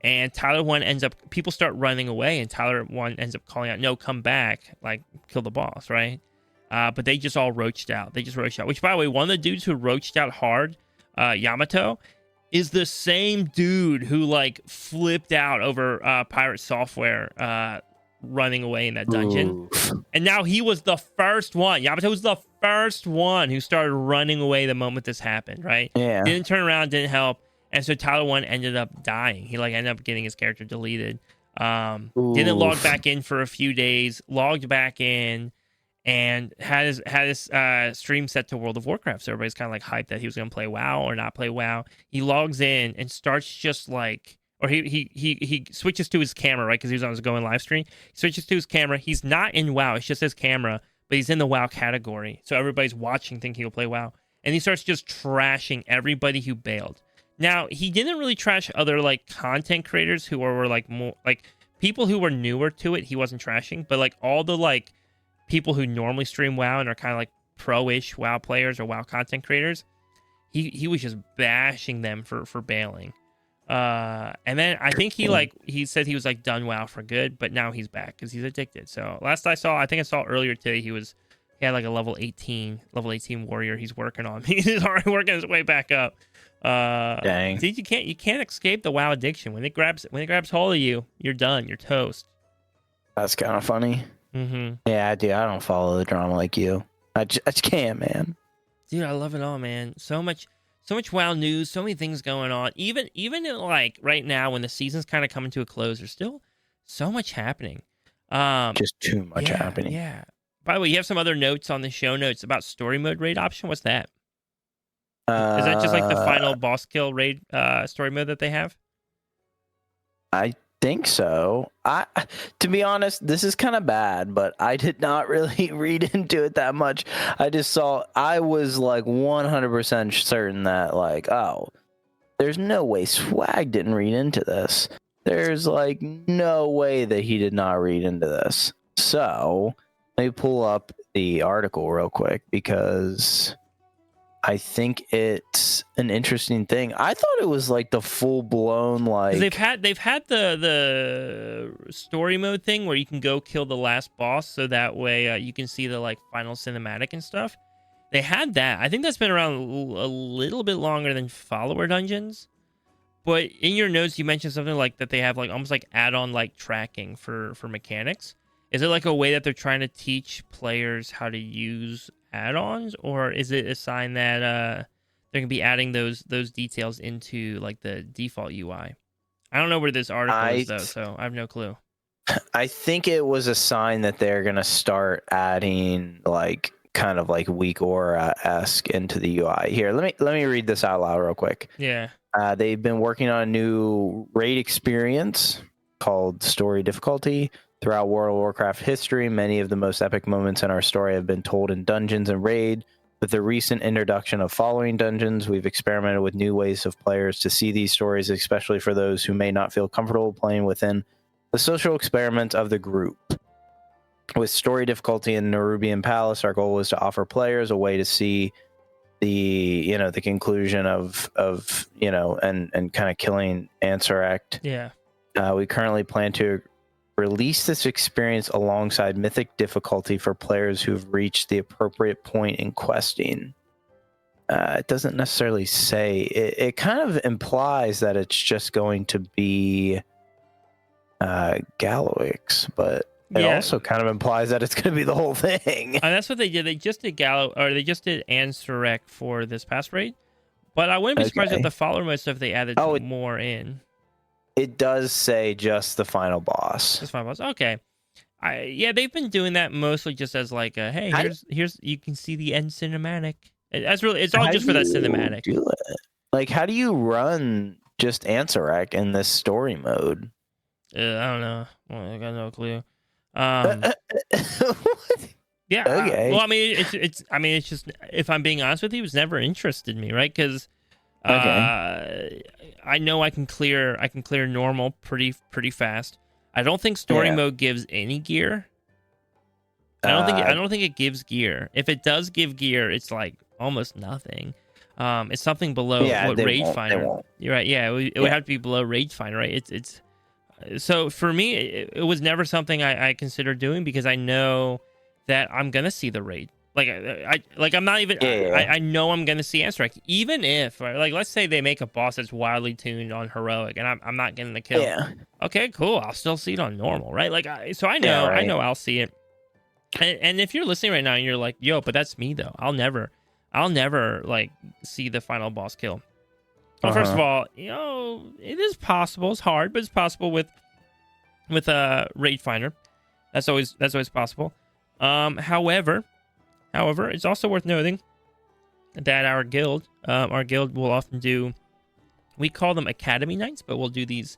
And Tyler 1 ends up, people start running away, and Tyler 1 ends up calling out, no, come back, like, kill the boss, right? But they just all roached out. Which, by the way, one of the dudes who roached out hard, Yamato, is the same dude who, like, flipped out over Pirate Software running away in that dungeon. Ooh. And now he was the first one. Yamato was the first one who started running away the moment this happened, right? Yeah. Didn't turn around, didn't help. And so Tyler 1 ended up dying. He like ended up getting his character deleted. Didn't log back in for a few days. Logged back in and had his stream set to World of Warcraft. So everybody's kind of like hyped that he was going to play WoW or not play WoW. He logs in and starts just like, or he switches to his camera, right? Because he was on his going live stream. He switches to his camera. He's not in WoW. It's just his camera, but he's in the WoW category. So everybody's watching, thinking he'll play WoW. And he starts just trashing everybody who bailed. Now, he didn't really trash other, like, content creators who were, like, more, like, people who were newer to it, he wasn't trashing, but, like, all the, like, people who normally stream WoW and are kind of, like, pro-ish WoW players or WoW content creators, he was just bashing them for bailing. And then I think he said he was, like, done WoW for good, but now he's back because he's addicted. So, last I saw earlier today, he had, like, a level 18 warrior he's working on. He's already working his way back up. Dang. Dude, you can't escape the WoW addiction. When it grabs hold of you, you're done. You're toast. That's kind of funny. Mm-hmm. Yeah, dude, I don't follow the drama like you. I just can't, man. Dude, I love it all, man. So much WoW news, so many things going on. Even in, like right now when the season's kind of coming to a close, there's still so much happening. Just too much happening. Yeah. By the way, you have some other notes on the show notes about story mode raid option. What's that? Is that just like the final boss kill raid story mode that they have? I think so. To be honest, this is kind of bad, but I did not really read into it that much. I was like 100% certain that like, oh, there's no way Swag didn't read into this. There's like no way that he did not read into this. So let me pull up the article real quick because I think it's an interesting thing. I thought it was like the full blown like they've had the story mode thing where you can go kill the last boss, so that way you can see the like final cinematic and stuff. They had that. I think that's been around a little bit longer than follower dungeons. But in your notes, you mentioned something like that they have like almost like add-on like tracking for mechanics. Is it like a way that they're trying to teach players how to use add-ons, or is it a sign that they're gonna be adding those details into like the default UI? I don't know where this article is though, so I have no clue. I think it was a sign that they're gonna start adding like kind of like weak aura-esque into the UI. Here, let me read this out loud real quick. Yeah. They've been working on a new raid experience called Story Difficulty. Throughout World of Warcraft history, many of the most epic moments in our story have been told in dungeons and raid. With the recent introduction of following dungeons, we've experimented with new ways of players to see these stories, especially for those who may not feel comfortable playing within the social experiment of the group. With Story Difficulty in Nerubian Palace, our goal was to offer players a way to see the conclusion of and kind of killing Ansarect. Yeah. We currently plan to release this experience alongside Mythic difficulty for players who've reached the appropriate point in questing. It doesn't necessarily say. It kind of implies that it's just going to be Gallowix, but it also kind of implies that it's going to be the whole thing. That's what they did. They just did they just did Ansarect for this past raid, but I wouldn't be surprised if the follower mode stuff they added more in. It does say just the final boss. Just final boss. Okay. They've been doing that mostly just as like, hey, here's you can see the end cinematic. It's all just for that cinematic. Do it? Like, how do you run just Ansarect in this story mode? I don't know. Well, I got no clue. Yeah. Okay. Well, I mean, it's just, if I'm being honest with you, it was never interested in me, right? Because I know I can clear normal pretty fast. I don't think story mode gives any gear. I don't think it gives gear. If it does give gear, it's like almost nothing. It's something below what Raid Finder. You're right. Yeah, it would have to be below Raid Finder, right? It's so for me, it was never something I considered doing because I know that I'm gonna see the raid. I'm not even. I know I'm gonna see Anstrike, even if let's say they make a boss that's wildly tuned on heroic, and I'm not getting the kill. Yeah. Okay, cool. I'll still see it on normal, right? So I know I know I'll see it. And if you're listening right now and you're like, yo, but that's me though. I'll never like see the final boss kill. Well, first of all, it is possible. It's hard, but it's possible with Raid Finder. That's always possible. However, it's also worth noting that our guild will often do, we call them Academy Nights, but we'll do these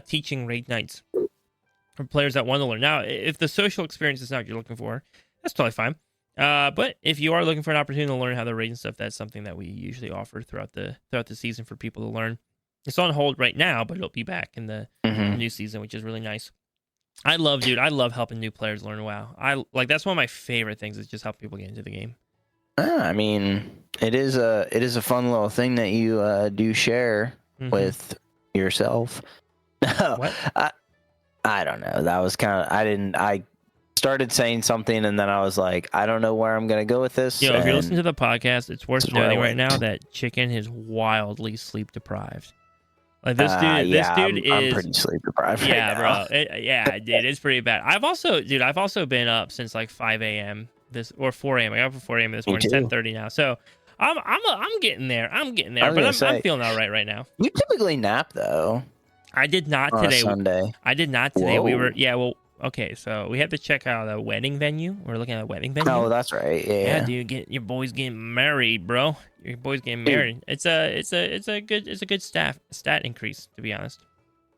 teaching raid nights for players that want to learn. Now, if the social experience is not what you're looking for, that's totally fine. But if you are looking for an opportunity to learn how to raid and stuff, that's something that we usually offer throughout the season for people to learn. It's on hold right now, but it'll be back in the new season, which is really nice. I love helping new players learn WoW. That's one of my favorite things is just help people get into the game. I mean, it is a fun little thing that you do share with yourself. What? I don't know. That was kind of I started saying something and then I was like, I don't know where I'm gonna go with this. If you're listening to the podcast, it's worth noting right now that Chicken is wildly sleep deprived. Like this dude, I'm pretty sleep deprived. Yeah, right bro. Dude, it's pretty bad. I've also been up since like 5 a.m. or 4 a.m. I got up at 4 a.m. this morning. It's 10:30 now. So I'm getting there. I'm feeling all right now. You typically nap though. I did not today. Sunday. I did not today. Whoa. Okay, so we have to check out a wedding venue. We're looking at a wedding venue. Oh, that's right. Yeah. Dude, your boy's getting married, bro. Your boy's getting married. It's a good stat increase, to be honest.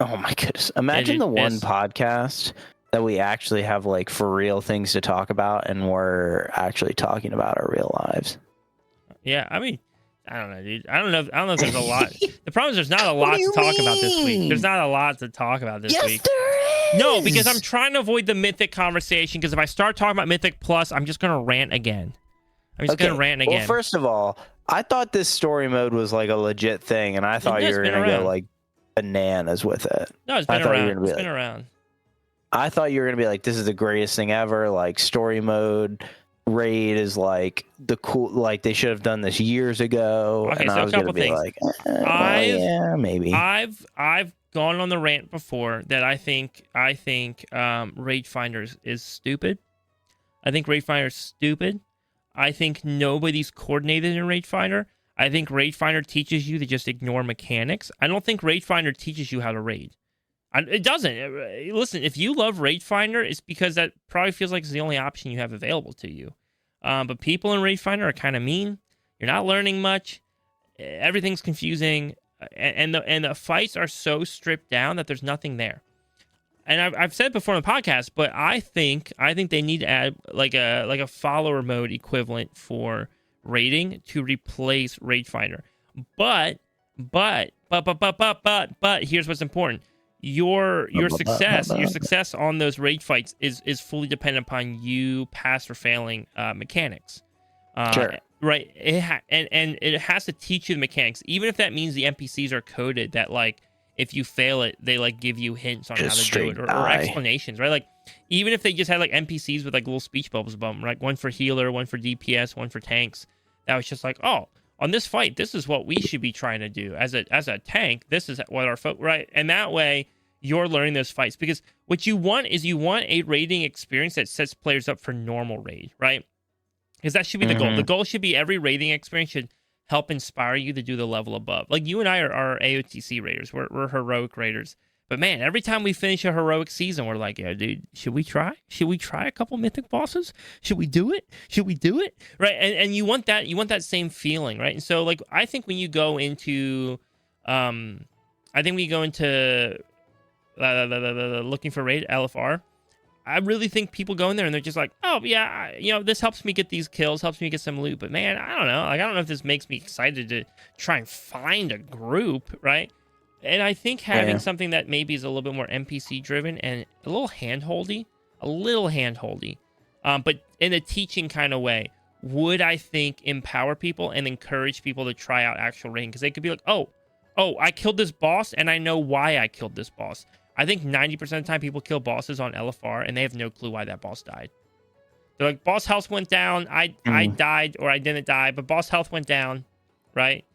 Oh my goodness! Imagine the one podcast that we actually have like for real things to talk about, and we're actually talking about our real lives. Yeah, I mean, I don't know, dude. I don't know if there's a lot. The problem is there's not a lot to talk about this week. There's not a lot to talk about this week. There is. No, because I'm trying to avoid the Mythic conversation. Because if I start talking about Mythic Plus, I'm just gonna rant again. Well, first of all, I thought this story mode was like a legit thing, and I thought you were gonna go like bananas with it. No, it's been around. It's been around. I thought you were gonna be like, this is the greatest thing ever. Like story mode. Raid is like the cool, like they should have done this years ago. Okay, and so I was a couple gonna be things. Like, maybe. I've gone on the rant before that I think Raid Finder is stupid. I think Raid Finder is stupid. I think nobody's coordinated in Raid Finder. I think Raid Finder teaches you to just ignore mechanics. I don't think Raid Finder teaches you how to raid. It doesn't. Listen, if you love Raid Finder, it's because that probably feels like it's the only option you have available to you. But people in Raid Finder are kind of mean. You're not learning much. Everything's confusing, and the fights are so stripped down that there's nothing there. And I've said before on the podcast, but I think they need to add like a follower mode equivalent for raiding to replace Raid Finder. But here's what's important. Your success on those raid fights is fully dependent upon you pass or failing mechanics. Sure. Right. And it has to teach you the mechanics, even if that means the NPCs are coded that like if you fail it, they like give you hints on just how to do it or explanations, right? Like even if they just had like NPCs with like little speech bubbles above them, like one for healer, one for DPS, one for tanks, that was just like, oh, on this fight, this is what we should be trying to do as a tank. This is what our right, and that way you're learning those fights, because what you want is a raiding experience that sets players up for normal raid, right? Because that should be the goal. The goal should be every raiding experience should help inspire you to do the level above. Like you and I are AOTC raiders. We're heroic raiders. But man, every time we finish a heroic season, we're like, yeah, dude, should we try? Should we try a couple mythic bosses? Should we do it? Right? And you want that same feeling, right? And so like I think when you go into looking for raid LFR, I really think people go in there and they're just like, oh yeah, this helps me get these kills, helps me get some loot. But man, I don't know. Like, I don't know if this makes me excited to try and find a group, right? And I think having something that maybe is a little bit more NPC driven and a little hand-holdy, but in a teaching kind of way, would, I think, empower people and encourage people to try out actual raiding. Because they could be like, oh, I killed this boss and I know why I killed this boss. I think 90% of the time people kill bosses on LFR and they have no clue why that boss died. They're like, boss health went down, I died, or I didn't die, but boss health went down, right?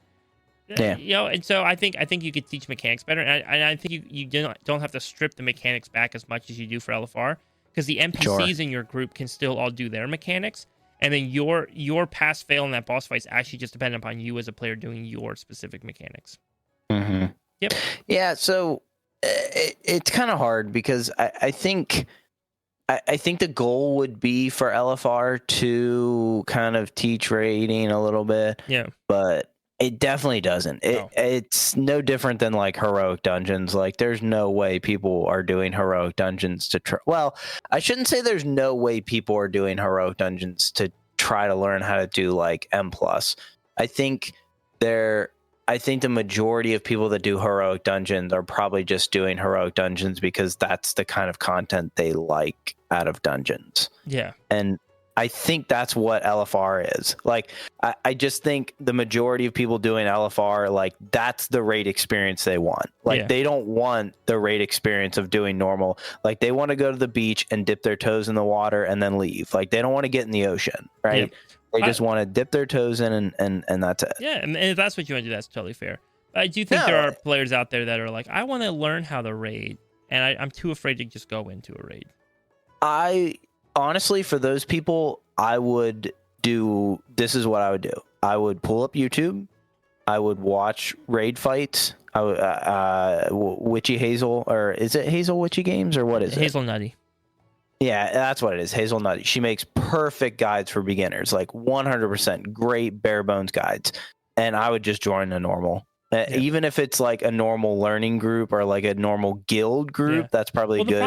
Yeah. And so I think you could teach mechanics better, and I think you don't have to strip the mechanics back as much as you do for LFR, because the NPCs in your group can still all do their mechanics, and then your pass fail in that boss fight is actually just dependent upon you as a player doing your specific mechanics. Mm-hmm. Yep. Yeah. So it's kind of hard because I think the goal would be for LFR to kind of teach raiding a little bit. Yeah. But it definitely doesn't. It's no different than like heroic dungeons. Like, there's no way people are doing heroic dungeons to try. Well, I shouldn't say there's no way people are doing heroic dungeons to try to learn how to do like M+. I think the majority of people that do heroic dungeons are probably just doing heroic dungeons because that's the kind of content they like out of dungeons. Yeah. And I think that's what LFR is. Like, I just think the majority of people doing LFR, like, that's the raid experience they want. Like, they don't want the raid experience of doing normal. Like, they want to go to the beach and dip their toes in the water and then leave. Like, they don't want to get in the ocean, right? Yeah. They just want to dip their toes in and that's it. Yeah, and if that's what you want to do, that's totally fair. But I do think there are players out there that are like, I want to learn how to raid, and I'm too afraid to just go into a raid. Honestly, for those people, this is what I would do. I would pull up YouTube. I would watch raid fights. Witchy Hazel, or is it Hazel Witchy Games, or what is it? Hazel Nutty. Yeah, that's what it is. Hazel Nutty. She makes perfect guides for beginners, like 100% great bare bones guides. And I would just join a normal. Even if it's like a normal learning group or like a normal guild group, that's probably a good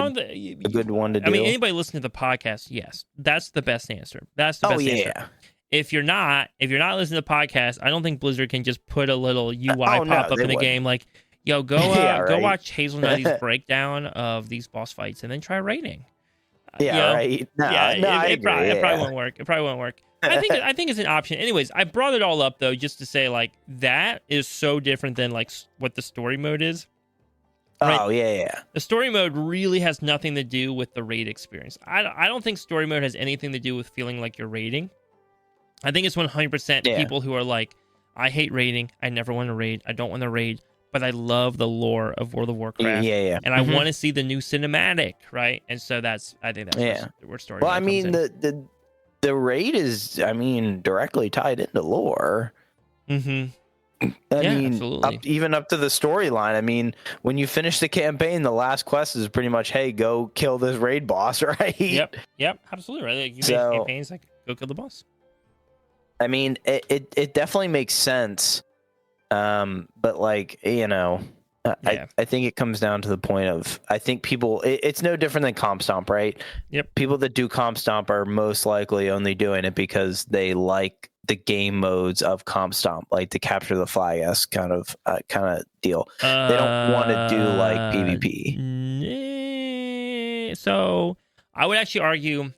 one to do. I mean, anybody listening to the podcast, yes, that's the best answer. That's the best answer. If you're not listening to the podcast, I don't think Blizzard can just put a little UI pop up in the game like, yo, go watch Hazel Nutty's breakdown of these boss fights and then try raiding. Right. It probably won't work. It probably won't work. I think it's an option. Anyways, I brought it all up though just to say, like, that is so different than like what the story mode is. Right? Oh yeah. The story mode really has nothing to do with the raid experience. I don't think story mode has anything to do with feeling like you're raiding. I think it's 100% people who are like, I hate raiding. I never want to raid. I don't want to raid. But I love the lore of World of Warcraft. Yeah. And I want to see the new cinematic, right? And so I think that's where story. Well, I mean, the raid is, directly tied into lore. Mm-hmm. Absolutely. Even up to the storyline. I mean, when you finish the campaign, the last quest is pretty much, hey, go kill this raid boss, right? Yep, absolutely, right. Like, you make campaigns like, go kill the boss. I mean, it definitely makes sense. But like, I think it comes down to the point of, I think people, it's no different than Comp Stomp, right? Yep. People that do Comp Stomp are most likely only doing it because they like the game modes of Comp Stomp, like the capture the flag-esque kind of deal. They don't want to do like PvP. So I would actually argue,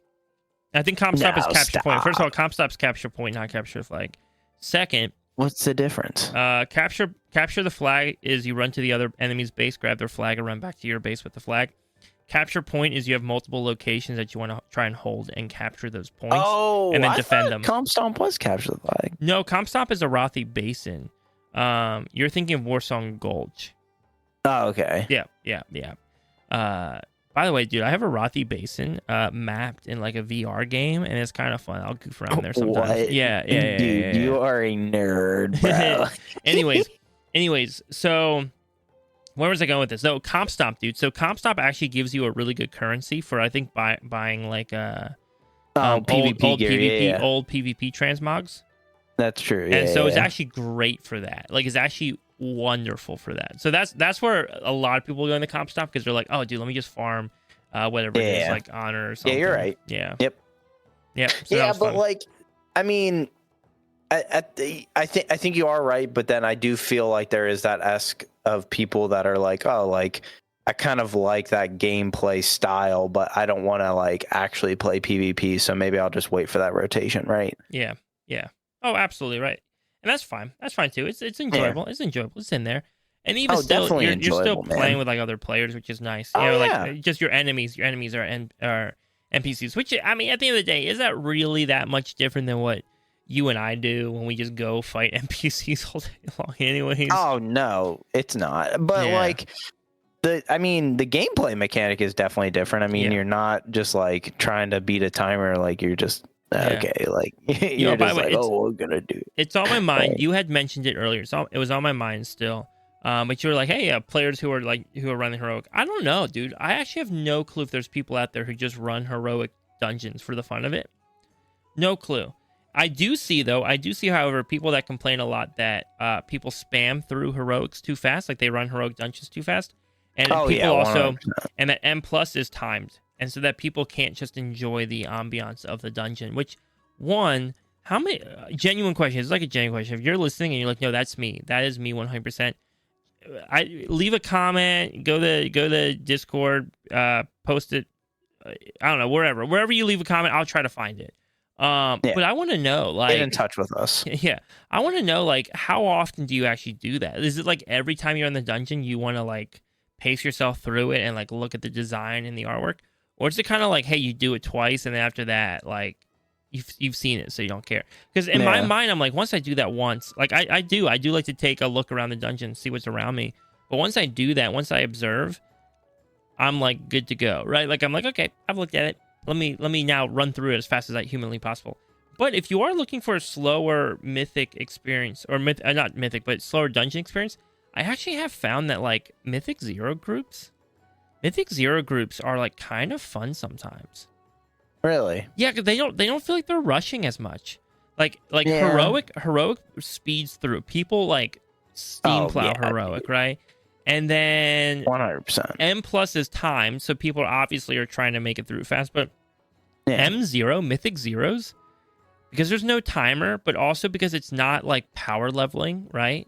I think Comp Stomp is capture point. First of all, Comp Stomp's capture point, not capture the flag. Second, what's the difference? Capture the flag is you run to the other enemy's base, grab their flag, and run back to your base with the flag. Capture point is you have multiple locations that you want to try and hold and capture those points, and then defend them. Comp Stomp was capture the flag. No, Comp Stomp is Arathi Basin. You're thinking of Warsong Gulch. Oh, okay. Yeah. By the way, dude, I have Arathi Basin mapped in like a VR game, and it's kind of fun. I'll goof around there sometimes. What? Yeah. Dude, you are a nerd, bro. Anyways, so where was I going with this? No, Comp Stomp, dude. So Comp Stomp actually gives you a really good currency for, I think, buying like PvP old PvP transmogs. That's true. And so it's actually great for that. Like, it's actually wonderful for that. So that's where a lot of people go in the Comp Stomp, because they're like, oh, dude, let me just farm whatever it is, Yeah. like honor or Yeah, something. you're right. Yeah. Yep. Yeah. So that Yeah, was but fun. like, I mean, I think you are right, but then I do feel like there is that esque of people that are like, oh, like I kind of like that gameplay style, but I don't want to like actually play PvP, so maybe I'll just wait for that rotation, right? Yeah. Yeah. Oh, absolutely right. And that's fine. That's fine too. It's enjoyable. It's enjoyable. It's in there. And even Oh, still, definitely you're still enjoyable, playing man. with like other players, which is nice. Oh, You know, like yeah. just your enemies. Your enemies are NPCs. Which, I mean, at the end of the day, is that really that much different than what you and I do when we just go fight NPCs all day long? Anyways. Oh no, it's not. But Yeah. like the gameplay mechanic is definitely different. I mean, Yeah. you're not just like trying to beat a timer, like you're just Yeah. okay, like You know, you're by just the way, like, oh, we're gonna do it. It's on my mind. Right. You had mentioned it earlier. It was on my mind still. But you were like, hey, players who are running heroic. I don't know, dude. I actually have no clue if there's people out there who just run heroic dungeons for the fun of it. No clue. I do see, however, people that complain a lot that people spam through heroics too fast, like they run heroic dungeons too fast, and people also, 100%. and that M plus is timed, and so that people can't just enjoy the ambiance of the dungeon. Which, how many genuine questions? It's like a genuine question. If you're listening and you're like, no, that's me. That is me 100%. I leave a comment, go to Discord, post it. I don't know, wherever you leave a comment, I'll try to find it. But I want to know, like, Get in touch with us. Yeah, I want to know, like, how often do you actually do that? Is it like every time you're in the dungeon, you want to like pace yourself through it and like look at the design and the artwork, or is it kind of like, hey, you do it twice and then after that, like, you've seen it, so you don't care? Because in my mind, I'm like, once I do that once, like I do like to take a look around the dungeon, see what's around me. But once I do that, once I observe, I'm like good to go, right? Like I'm like, okay, I've looked at it. Let me now run through it as fast as humanly possible. But if you are looking for a slower mythic experience, or not mythic, but slower dungeon experience, I actually have found that like Mythic Zero groups are like kind of fun sometimes. Really? Yeah, because they don't feel like they're rushing as much. Like heroic speeds through. People like steam plow heroic, right? And then 100%. M plus is time, so people obviously are trying to make it through fast. But Yeah. M0, Mythic Zeros, because there's no timer, but also because it's not like power leveling, right?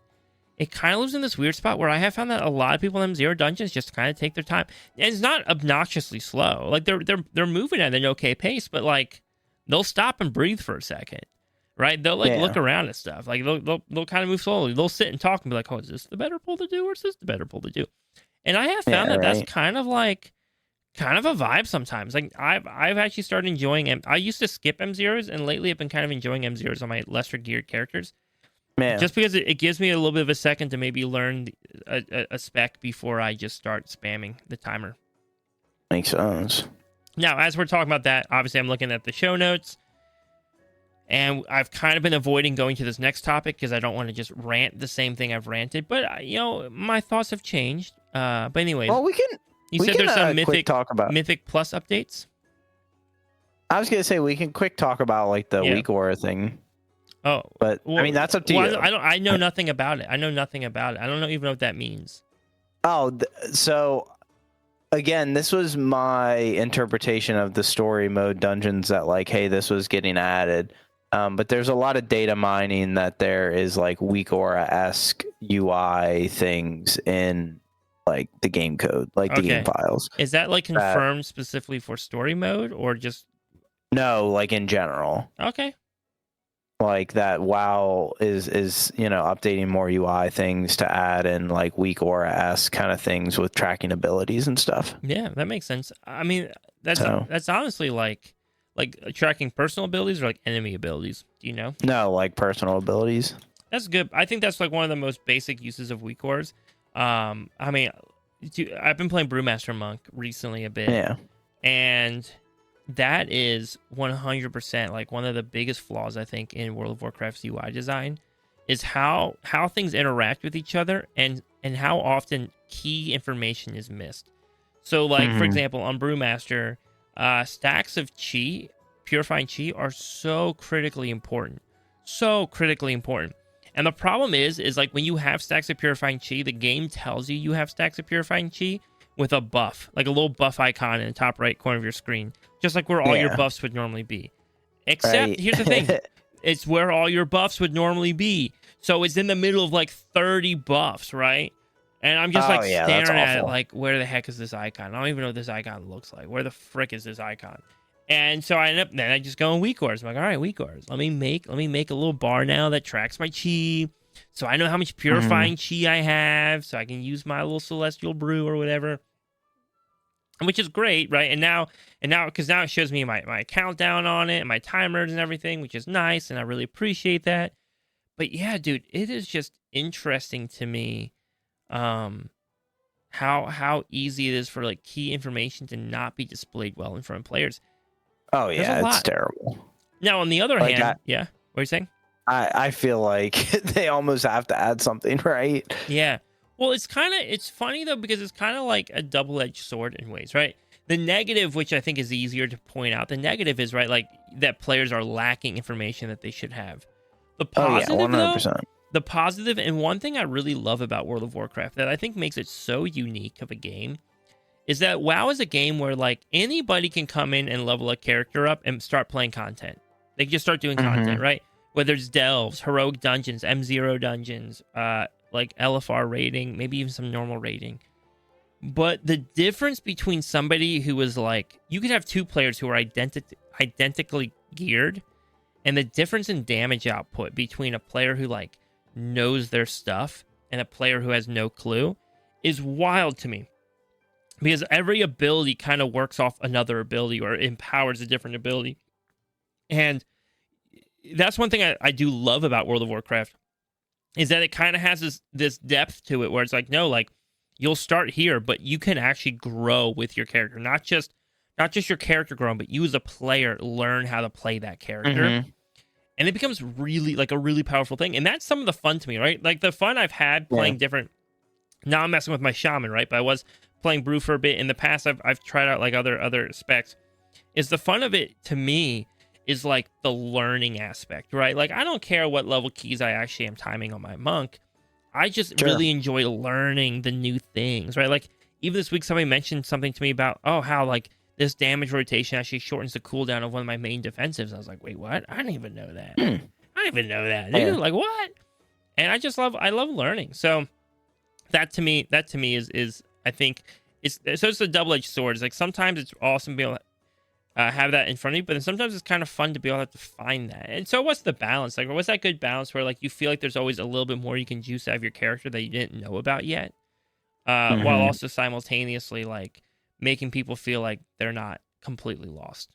It kind of lives in this weird spot where I have found that a lot of people in M0 dungeons just kind of take their time. And it's not obnoxiously slow. Like they're moving at an okay pace, but like they'll stop and breathe for a second, right? They'll like look around at stuff. Like they'll kind of move slowly. They'll sit and talk and be like, "Oh, is this the better pull to do, or is this the better pull to do?" And I have found that's kind of a vibe sometimes. Like I've actually started enjoying I used to skip M0s, and lately I've been kind of enjoying M0s on my lesser geared characters. Man. Just because it gives me a little bit of a second to maybe learn a spec before I just start spamming the timer. Makes sense. Now, as we're talking about that, obviously I'm looking at the show notes, and I've kind of been avoiding going to this next topic because I don't want to just rant the same thing I've ranted. But, my thoughts have changed. But anyways, well, you said there's some Mythic Plus updates? I was going to say, we can quick talk about like the weak aura thing. Oh, but I mean, that's up to you. I know nothing about it. I don't know even know what that means. Oh, so again, this was my interpretation of the story mode dungeons that like, hey, this was getting added. But there's a lot of data mining that there is like weak aura-esque UI things in like the game code, like the game files. Is that like confirmed specifically for story mode or just? No, like in general. Okay. Like that WoW is updating more UI things to add in like weak aura-esque kind of things with tracking abilities and stuff. Yeah, that makes sense. I mean, that's honestly like tracking personal abilities or like enemy abilities. Do you know? No, like personal abilities. That's good. I think that's like one of the most basic uses of weak auras. I mean, I've been playing Brewmaster Monk recently a bit. Yeah. And that is 100% like one of the biggest flaws I think in World of Warcraft's UI design is how things interact with each other and how often key information is missed. So like for example on Brewmaster, stacks of chi, purifying chi, are so critically important. And the problem is like when you have stacks of purifying chi, the game tells you have stacks of purifying chi, with a buff, like a little buff icon in the top right corner of your screen, just like where all your buffs would normally be. Except, here's the thing. It's where all your buffs would normally be. So it's in the middle of like 30 buffs, right? And I'm just staring at it like, where the heck is this icon? I don't even know what this icon looks like. Where the frick is this icon? And so I just go in weak orders. I'm like, all right, weak orders. Let me make a little bar now that tracks my chi. So I know how much purifying chi I have. So I can use my little celestial brew or whatever. Which is great, right? And now, because now it shows me my countdown on it and my timers and everything, which is nice, and I really appreciate that. But yeah, dude, it is just interesting to me, how easy it is for like key information to not be displayed well in front of players. Oh yeah, it's terrible. Now, on the other hand, what are you saying? I feel like they almost have to add something, right? Yeah. Well, it's funny though, because it's kind of like a double-edged sword in ways, right? The negative, which I think is easier to point out, the negative is, right, like that players are lacking information that they should have. The positive, 100%. Though, the positive, and one thing I really love about World of Warcraft that I think makes it so unique of a game, is that WoW is a game where like anybody can come in and level a character up and start playing content. They can just start doing content, right? Whether it's delves, heroic dungeons, M0 dungeons, like LFR rating, maybe even some normal rating. But the difference between somebody who is like, you could have two players who are identically geared, and the difference in damage output between a player who like knows their stuff and a player who has no clue is wild to me. Because every ability kind of works off another ability or empowers a different ability. And that's one thing I do love about World of Warcraft, is that it kind of has this depth to it where it's like, no, like you'll start here, but you can actually grow with your character. Not just your character growing, but you as a player learn how to play that character. And it becomes really like a really powerful thing. And that's some of the fun to me, right? Like the fun I've had playing different. Now I'm messing with my shaman, right? But I was playing brew for a bit. In the past, I've tried out like other specs. Is the fun of it to me is like the learning aspect, right? Like I don't care what level keys I actually am timing on my monk. I just really enjoy learning the new things, right? Like even this week, somebody mentioned something to me about, how like this damage rotation actually shortens the cooldown of one of my main defensives. I was like, wait, what? I didn't even know that. I didn't even know that. Dude. Like what? And I love learning. So that to me is I think it's a double-edged sword. It's like sometimes it's awesome to be able to have that in front of you, but then sometimes it's kind of fun to be able to find that. And so what's the balance? Like, what's that good balance where like you feel like there's always a little bit more you can juice out of your character that you didn't know about yet, while also simultaneously like making people feel like they're not completely lost.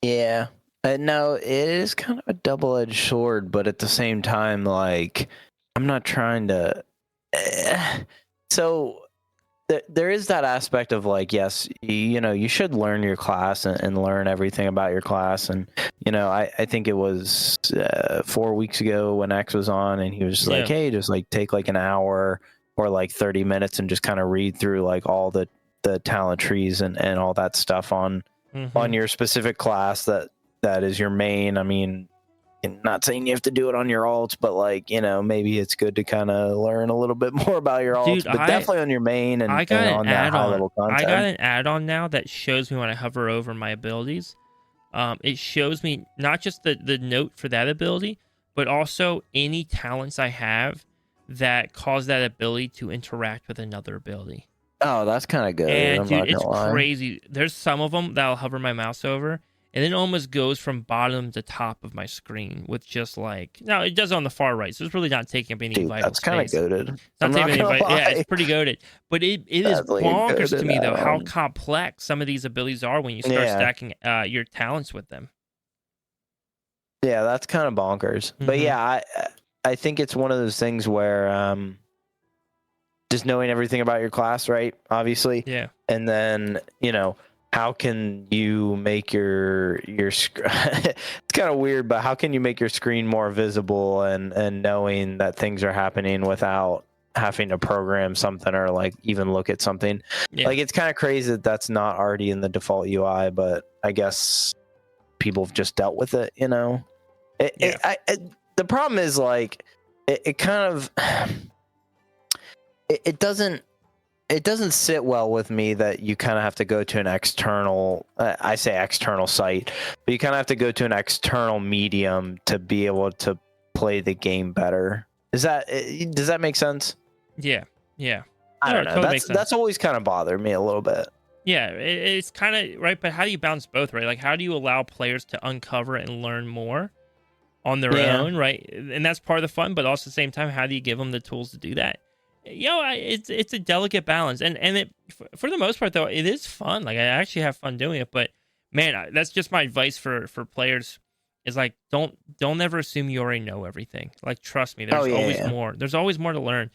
Yeah. No, it is kind of a double-edged sword, but at the same time, like, I'm not trying to... So there is that aspect of like, yes, you should learn your class and learn everything about your class. And, I think it was 4 weeks ago when X was on and he was just like, hey, just like take like an hour or like 30 minutes and just kind of read through like all the talent trees and all that stuff on your specific class that is your main. I mean, I'm not saying you have to do it on your alts, but like, maybe it's good to kind of learn a little bit more about your alts, but definitely on your main and on that high level content. I got an add-on now that shows me when I hover over my abilities. It shows me not just the note for that ability, but also any talents I have that cause that ability to interact with another ability. Oh, that's kind of good. And dude, it's crazy. There's some of them that I'll hover my mouse over, and it almost goes from bottom to top of my screen with just like... Now, it does on the far right, so it's really not taking up any vital that's kind space. of goaded. Yeah, it's pretty goaded. But it is bonkers to me, though, how complex some of these abilities are when you start stacking your talents with them. Yeah, that's kind of bonkers. But yeah, I think it's one of those things where just knowing everything about your class, right? Obviously. Yeah. And then, how can you make your it's kind of weird, but how can you make your screen more visible and knowing that things are happening without having to program something or like even look at something? Like it's kind of crazy that that's not already in the default UI, but I guess people have just dealt with it, the problem is like it kind of it doesn't it doesn't sit well with me that you kind of have to go to an external, I say external site, but you kind of have to go to an external medium to be able to play the game better. Does that make sense? Yeah. I No, don't it know. totally makes sense. That's always kind of bothered me a little bit. Yeah, it's kind of right, but how do you balance both, right? Like, how do you allow players to uncover and learn more on their own, right? And that's part of the fun, but also at the same time, how do you give them the tools to do that? It's a delicate balance, and it for the most part though, it is fun. Like, I actually have fun doing it, but man, that's just my advice for players is like don't ever assume you already know everything. Like, trust me, there's always more. There's always more to learn.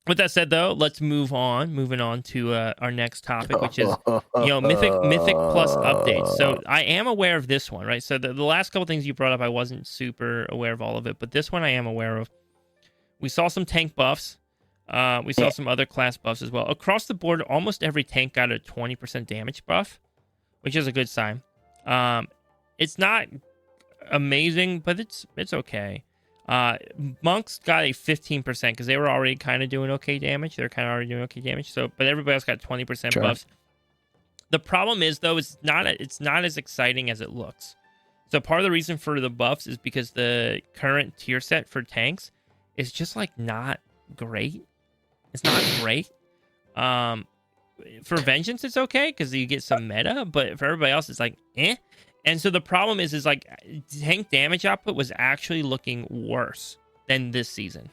With that said, though, let's moving on to our next topic, which is Mythic Plus updates. So I am aware of this one, right? So the last couple things you brought up, I wasn't super aware of all of it, but this one I am aware of. We saw some tank buffs. We saw some other class buffs as well. Across the board, almost every tank got a 20% damage buff, which is a good sign. It's not amazing, but it's okay. Monks got a 15% because they were already kind of doing okay damage. They're kind of already doing okay damage. So, but everybody else got 20% buffs. The problem is though, it's not as exciting as it looks. So part of the reason for the buffs is because the current tier set for tanks is just like not great. It's not great. For Vengeance, it's okay because you get some meta, but for everybody else, it's like eh. And so the problem is like tank damage output was actually looking worse than this season.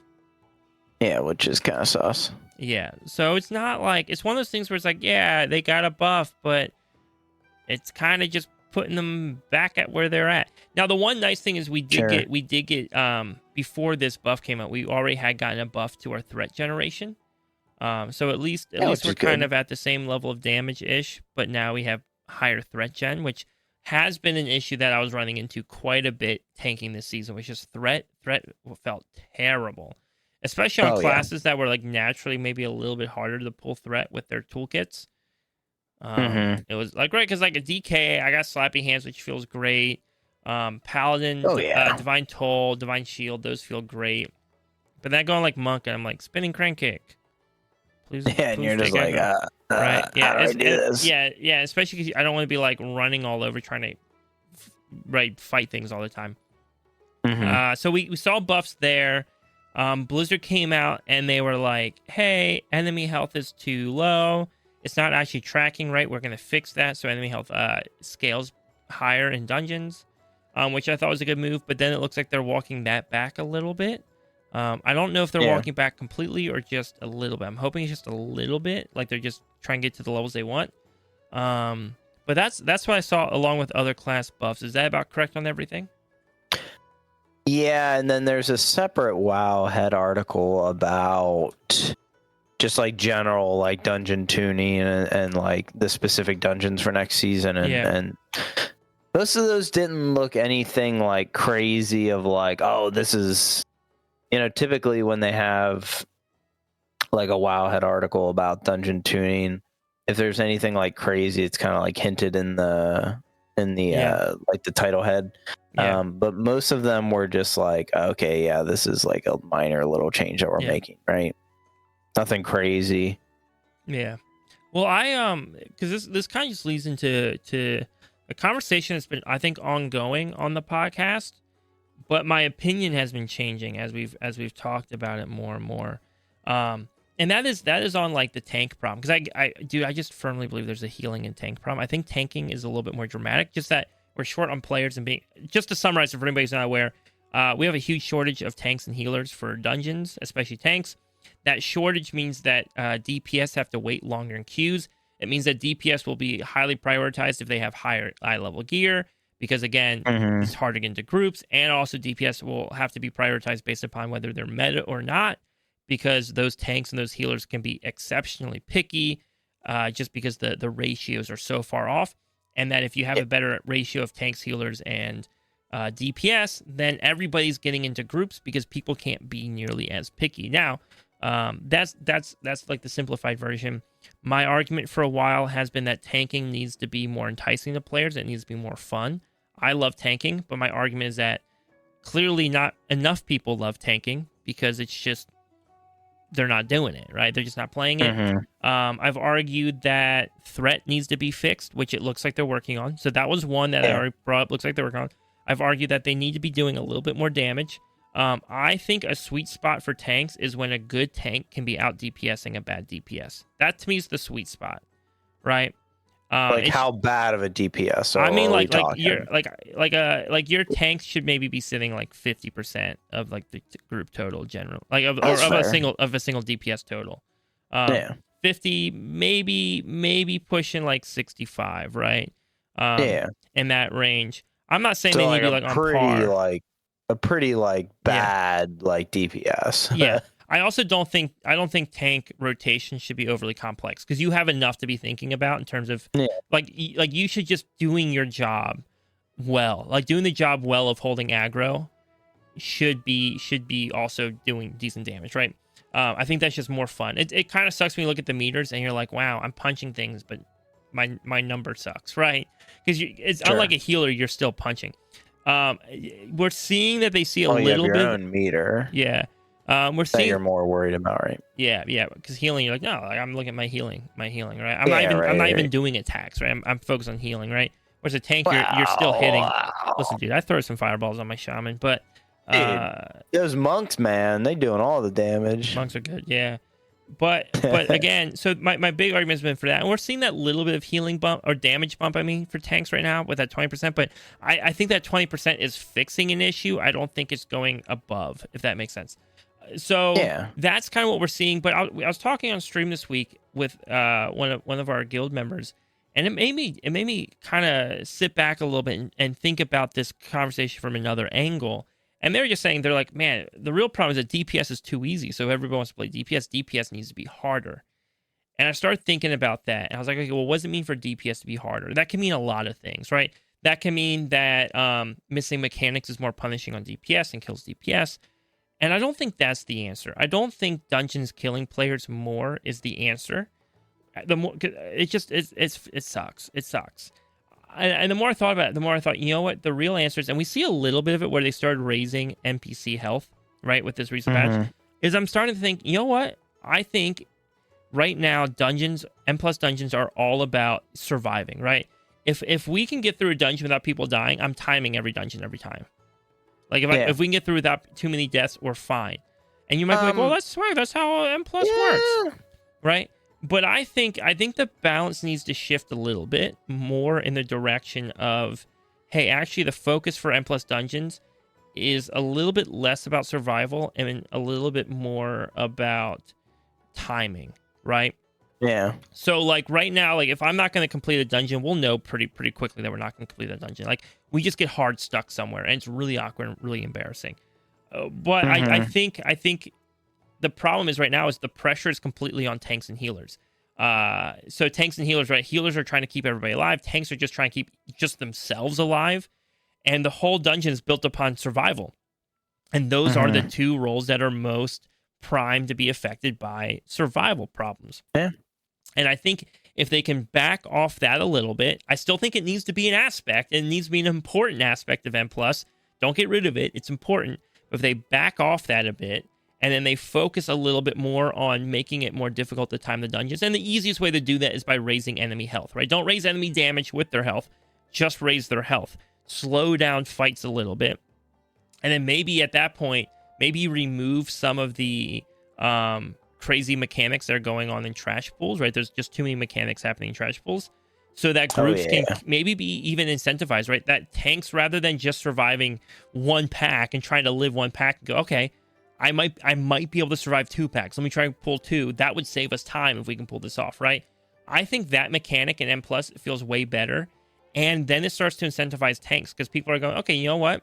Yeah, which is kind of sus. Yeah, so it's not like it's one of those things where it's like, yeah, they got a buff, but it's kind of just putting them back at where they're at. Now, the one nice thing is we did get before this buff came out, we already had gotten a buff to our threat generation. So at least we're kind of at the same level of damage ish, but now we have higher threat gen, which has been an issue that I was running into quite a bit tanking this season, which is threat felt terrible, especially on classes that were like naturally maybe a little bit harder to pull threat with their toolkits. It was like great because like a DK, I got Slappy Hands, which feels great. Paladin, Divine Toll, Divine Shield, those feel great. But then going like Monk, and I'm like spinning Crank Kick. Please, and you're just like, right? Yeah, how do I do this? Yeah. Especially because I don't want to be like running all over trying to fight things all the time. So we saw buffs there. Blizzard came out and they were like, "Hey, enemy health is too low. It's not actually tracking right. We're gonna fix that so enemy health scales higher in dungeons," which I thought was a good move. But then it looks like they're walking that back a little bit. I don't know if they're walking back completely or just a little bit. I'm hoping it's just a little bit, like they're just trying to get to the levels they want. But that's what I saw along with other class buffs. Is that about correct on everything? Yeah, and then there's a separate WoW head article about just like general like dungeon tuning and like the specific dungeons for next season, and most of those didn't look anything like crazy of like, oh, this is. Typically when they have like a WoW head article about dungeon tuning, if there's anything like crazy, it's kind of like hinted in the like the title head. But most of them were just like, okay, yeah, this is like a minor little change that we're making, right? Nothing crazy. Yeah. Well, because this kind of just leads into a conversation that's been, I think, ongoing on the podcast. But my opinion has been changing as we've talked about it more and more, and that is on like the tank problem, because I just firmly believe there's a healing and tank problem. I think tanking is a little bit more dramatic, just that we're short on players and being. Just to summarize, if anybody's not aware, we have a huge shortage of tanks and healers for dungeons, especially tanks. That shortage means that DPS have to wait longer in queues. It means that DPS will be highly prioritized if they have higher eye level gear. Because again, it's hard to get into groups, and also DPS will have to be prioritized based upon whether they're meta or not, because those tanks and those healers can be exceptionally picky, just because the ratios are so far off, and that if you have a better ratio of tanks, healers, and DPS, then everybody's getting into groups because people can't be nearly as picky. Now, that's like the simplified version. My argument for a while has been that tanking needs to be more enticing to players. It needs to be more fun. I love tanking, but my argument is that clearly not enough people love tanking because it's just they're not doing it, right? They're just not playing it. Mm-hmm. I've argued that threat needs to be fixed, which it looks like they're working on. So that was one that I already brought up. Looks like they're working on. I've argued that they need to be doing a little bit more damage. I think a sweet spot for tanks is when a good tank can be out DPSing a bad DPS. That to me is the sweet spot, right? Like how bad of a DPS? I mean, like your tanks should maybe be sitting like 50% of like the group total general, like of a single DPS total. 50, maybe pushing like 65, right? In that range. I'm not saying they need to be like on par. A pretty bad DPS. Yeah. I don't think tank rotation should be overly complex because you have enough to be thinking about in terms of like you should just doing your job well. Like doing the job well of holding aggro should be also doing decent damage, right? I think that's just more fun. It kind of sucks when you look at the meters and you're like, wow, I'm punching things, but my number sucks, right? Because it's unlike a healer, you're still punching. We're seeing that they see a little bit. Own meter. Yeah. We're seeing you're more worried about, right? Yeah. Because healing, you're like, no, I'm looking at my healing, right? I'm not even doing attacks, right? I'm focused on healing, right? Whereas a tank, you're still hitting. Listen, dude, I throw some fireballs on my shaman, but those monks, man, they doing all the damage. Monks are good, yeah. But again, so my big argument has been for that, and we're seeing that little bit of healing bump or damage bump. I mean, for tanks right now with that 20%. But I think that 20% is fixing an issue. I don't think it's going above, if that makes sense. So that's kind of what we're seeing. But I was talking on stream this week with one of our guild members, and it made me kind of sit back a little bit and think about this conversation from another angle. And they're just saying, they're like, man, the real problem is that DPS is too easy. So everybody wants to play DPS. DPS needs to be harder. And I started thinking about that. And I was like, okay, well, what does it mean for DPS to be harder? That can mean a lot of things, right? That can mean that missing mechanics is more punishing on DPS and kills DPS. And I don't think that's the answer. I don't think dungeons killing players more is the answer. It sucks. It sucks. And the more I thought about it, the more I thought, you know what? The real answer is, and we see a little bit of it where they started raising NPC health, right, with this recent patch, is I'm starting to think, you know what? I think right now dungeons, M+ dungeons are all about surviving, right? If we can get through a dungeon without people dying, I'm timing every dungeon every time. Like if we can get through without too many deaths, we're fine. And you might be like, well, that's swag. That's how M+ works, right? But I think the balance needs to shift a little bit more in the direction of, hey, actually the focus for M+ dungeons is a little bit less about survival and a little bit more about timing, right? Yeah. So like right now, like if I'm not going to complete a dungeon, we'll know pretty quickly that we're not going to complete a dungeon. Like we just get hard stuck somewhere, and it's really awkward and really embarrassing. But I think the problem is right now is the pressure is completely on tanks and healers. So tanks and healers, right? Healers are trying to keep everybody alive. Tanks are just trying to keep just themselves alive. And the whole dungeon is built upon survival. And those are the two roles that are most primed to be affected by survival problems. Yeah. And I think if they can back off that a little bit, I still think it needs to be an aspect. It needs to be an important aspect of M+. Don't get rid of it. It's important. But if they back off that a bit, and then they focus a little bit more on making it more difficult to time the dungeons. And the easiest way to do that is by raising enemy health, right? Don't raise enemy damage with their health. Just raise their health. Slow down fights a little bit. And then maybe at that point, maybe you remove some of the crazy mechanics that are going on in trash pools, right? There's just too many mechanics happening in trash pools. So that groups can maybe be even incentivized, right? That tanks, rather than just surviving one pack and trying to live one pack and go, okay, I might be able to survive 2 packs. Let me try and pull 2. That would save us time if we can pull this off, right? I think that mechanic in M+ feels way better. And then it starts to incentivize tanks because people are going, okay, you know what?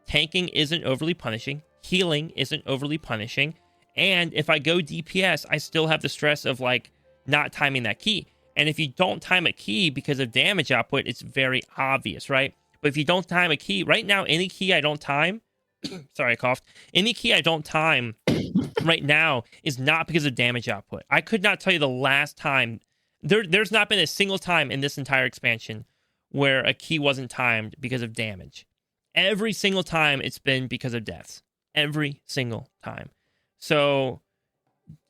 Tanking isn't overly punishing. Healing isn't overly punishing. And if I go DPS, I still have the stress of like not timing that key. And if you don't time a key because of damage output, it's very obvious, right? But if you don't time a key, right now, any key I don't time, sorry, I coughed. Any key I don't time right now is not because of damage output. I could not tell you the last time. There's not been a single time in this entire expansion where a key wasn't timed because of damage. Every single time it's been because of deaths. Every single time. So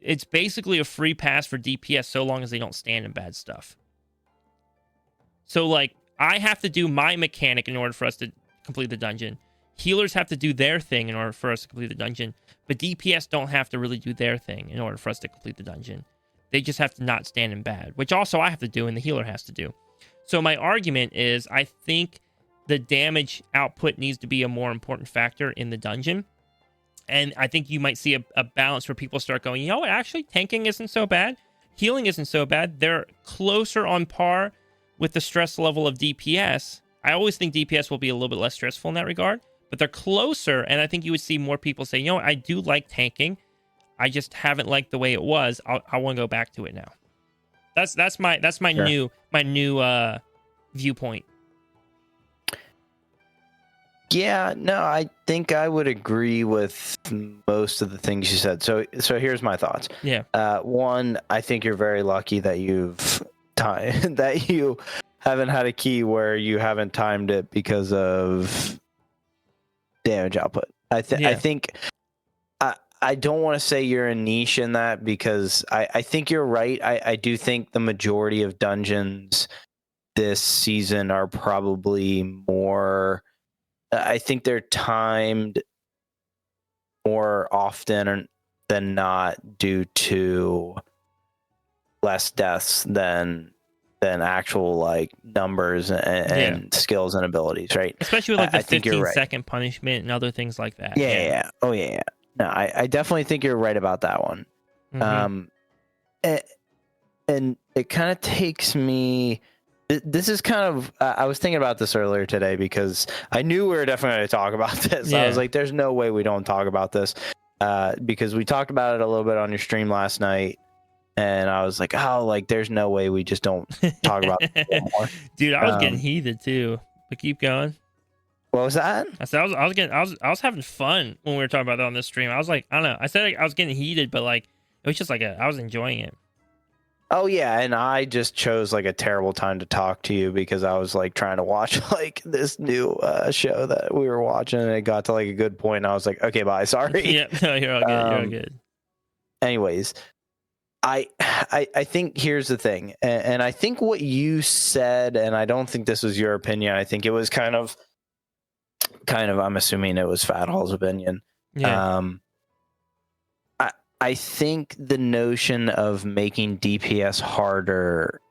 it's basically a free pass for DPS so long as they don't stand in bad stuff. So, like, I have to do my mechanic in order for us to complete the dungeon. Healers have to do their thing in order for us to complete the dungeon. But DPS don't have to really do their thing in order for us to complete the dungeon. They just have to not stand in bad, which also I have to do and the healer has to do. So my argument is I think the damage output needs to be a more important factor in the dungeon. And I think you might see a balance where people start going, you know what, actually tanking isn't so bad. Healing isn't so bad. They're closer on par with the stress level of DPS. I always think DPS will be a little bit less stressful in that regard, but they're closer. And I think you would see more people say, you know what, I do like tanking. I just haven't liked the way it was. I want to go back to it now. That's my sure. new viewpoint. Yeah, no, I think I would agree with most of the things you said. So here's my thoughts. Yeah. One, I think you're very lucky that that you haven't had a key where you haven't timed it because of damage output. I think I don't want to say you're a niche in that because I think you're right. I do think the majority of dungeons this season are probably more. I think they're timed more often than not due to less deaths than actual like numbers and skills and abilities, right? Especially with like the 15-second punishment and other things like that. Yeah. Oh yeah. No, I definitely think you're right about that one. Mm-hmm. And it kind of takes me. This is kind of, I was thinking about this earlier today because I knew we were definitely going to talk about this. Yeah. I was like, there's no way we don't talk about this because we talked about it a little bit on your stream last night. And I was like, oh, like, there's no way we just don't talk about it anymore. Dude, I was getting heated too, but keep going. What was that? I said I was having fun when we were talking about that on this stream. I was like, I don't know. I said I was getting heated, but like, it was just like I was enjoying it. Oh yeah, and I just chose like a terrible time to talk to you because I was like trying to watch like this new show that we were watching, and it got to like a good point. And I was like, okay, bye, sorry. Yeah, no, you're all good. You're all good. Anyways, I think here's the thing, and I think what you said, and I don't think this was your opinion. I think it was kind of. I'm assuming it was Fat Hall's opinion. Yeah. I think the notion of making DPS harder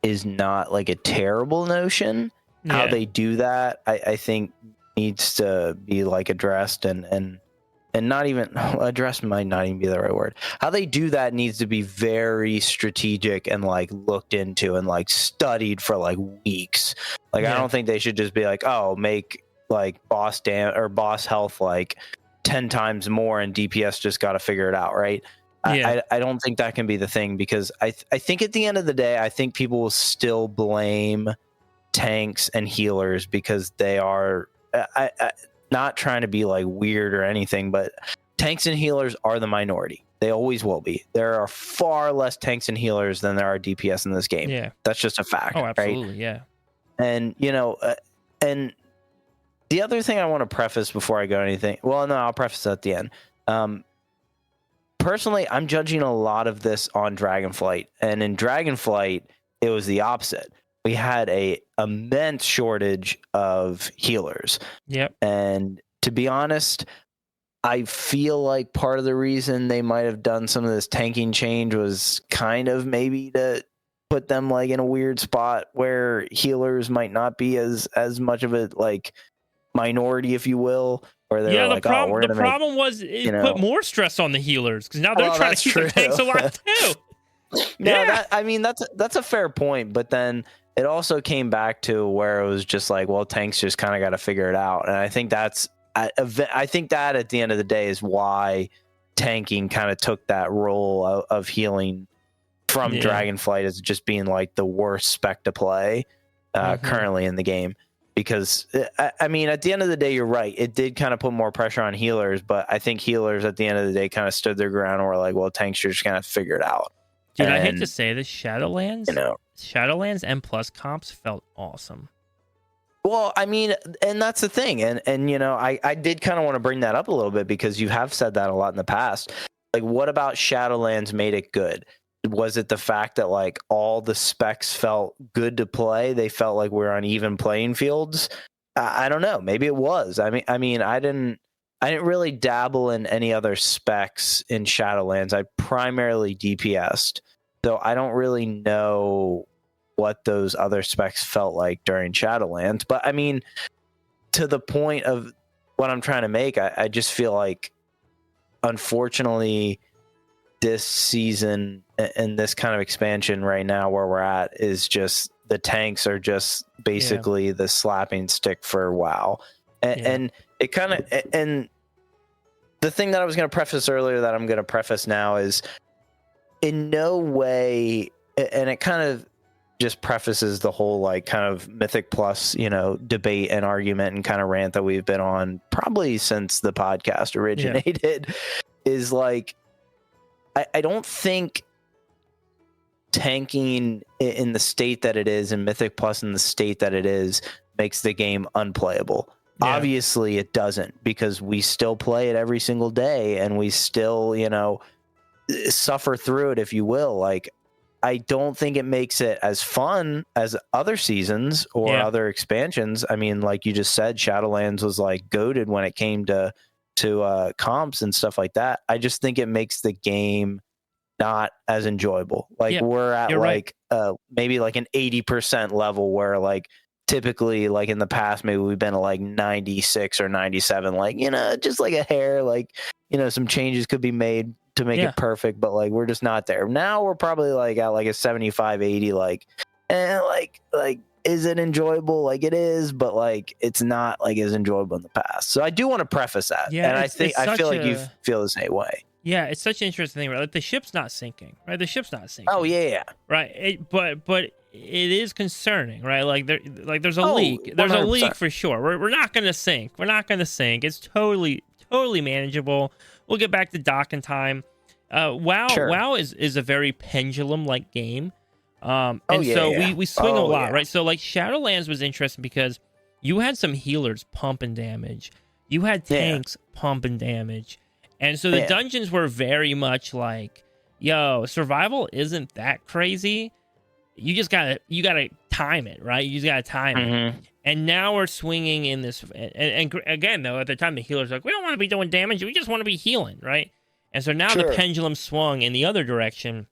is not like a terrible notion. Yeah. How they do that, I think needs to be like addressed and not even addressed might not even be the right word. How they do that needs to be very strategic and like looked into and like studied for like weeks. Like I don't think they should just be like, oh, make like boss health like 10 times more and DPS just got to figure it out, right? Yeah. I don't think that can be the thing because I think at the end of the day, I think people will still blame tanks and healers because they are not trying to be like weird or anything, but tanks and healers are the minority. They always will be. There are far less tanks and healers than there are DPS in this game. Yeah. That's just a fact. Oh, absolutely. Right? Yeah. And, and the other thing I want to preface before I go anything, well, no, I'll preface at the end. Personally, I'm judging a lot of this on Dragonflight, and in Dragonflight, it was the opposite. We had a immense shortage of healers. Yep. And to be honest, I feel like part of the reason they might have done some of this tanking change was kind of maybe to put them like in a weird spot where healers might not be as much of a like minority, if you will. Or they're like, the problem was it put more stress on the healers because now they're trying to keep their tanks alive too. That's a fair point, but then it also came back to where it was just like, well, tanks just kind of got to figure it out, and I think that at the end of the day is why tanking kind of took that role of healing from Dragonflight as just being like the worst spec to play currently in the game. Because, I mean, at the end of the day, you're right. It did kind of put more pressure on healers, but I think healers at the end of the day kind of stood their ground and were like, well, tanks are just going to figure it out. Dude, I hate to say this, Shadowlands M+ comps felt awesome. Well, I mean, and that's the thing. And I did kind of want to bring that up a little bit because you have said that a lot in the past. Like, what about Shadowlands made it good? Was it the fact that like all the specs felt good to play? They felt like we're on even playing fields. I don't know. Maybe it was. I didn't really dabble in any other specs in Shadowlands. I primarily DPS'd, so I don't really know what those other specs felt like during Shadowlands. But I mean, to the point of what I'm trying to make, I just feel like, unfortunately, this season and this kind of expansion right now where we're at is just the tanks are just basically the slapping stick for WoW. And it kind of, and the thing that I was going to preface earlier that I'm going to preface now is in no way, and it kind of just prefaces the whole like kind of Mythic Plus, debate and argument and kind of rant that we've been on probably since the podcast originated, is like, I don't think tanking in the state that it is and Mythic Plus in the state that it is makes the game unplayable. Yeah. Obviously it doesn't, because we still play it every single day and we still, suffer through it, if you will. Like, I don't think it makes it as fun as other seasons or other expansions. I mean, like you just said, Shadowlands was like goated when it came to comps and stuff like that. I just think it makes the game not as enjoyable. Like we're at like maybe like an 80% level where like typically like in the past maybe we've been at like 96 or 97, like just like a hair, like some changes could be made to make it perfect, but like we're just not there. Now we're probably like at like a 75 80, like is it enjoyable? Like it is, but like it's not like as enjoyable in the past. So I do want to preface that. And I feel like you feel the same way. Yeah, it's such an interesting thing, right? Like the ship's not sinking, right? The ship's not sinking. Oh yeah. Right. But it is concerning, right? Like there's a leak. There's 100%. A leak for sure. We're not gonna sink. We're not gonna sink. It's totally manageable. We'll get back to dock in time. WoW is a very pendulum-like game. We swing a lot, right? So like Shadowlands was interesting because you had some healers pumping damage. You had tanks pumping damage. And so the dungeons were very much like, survival isn't that crazy. You just gotta time it, right? You just gotta time it. And now we're swinging in this, and again though, at the time the healers were like, we don't want to be doing damage, we just want to be healing, right? And so now the pendulum swung in the other direction,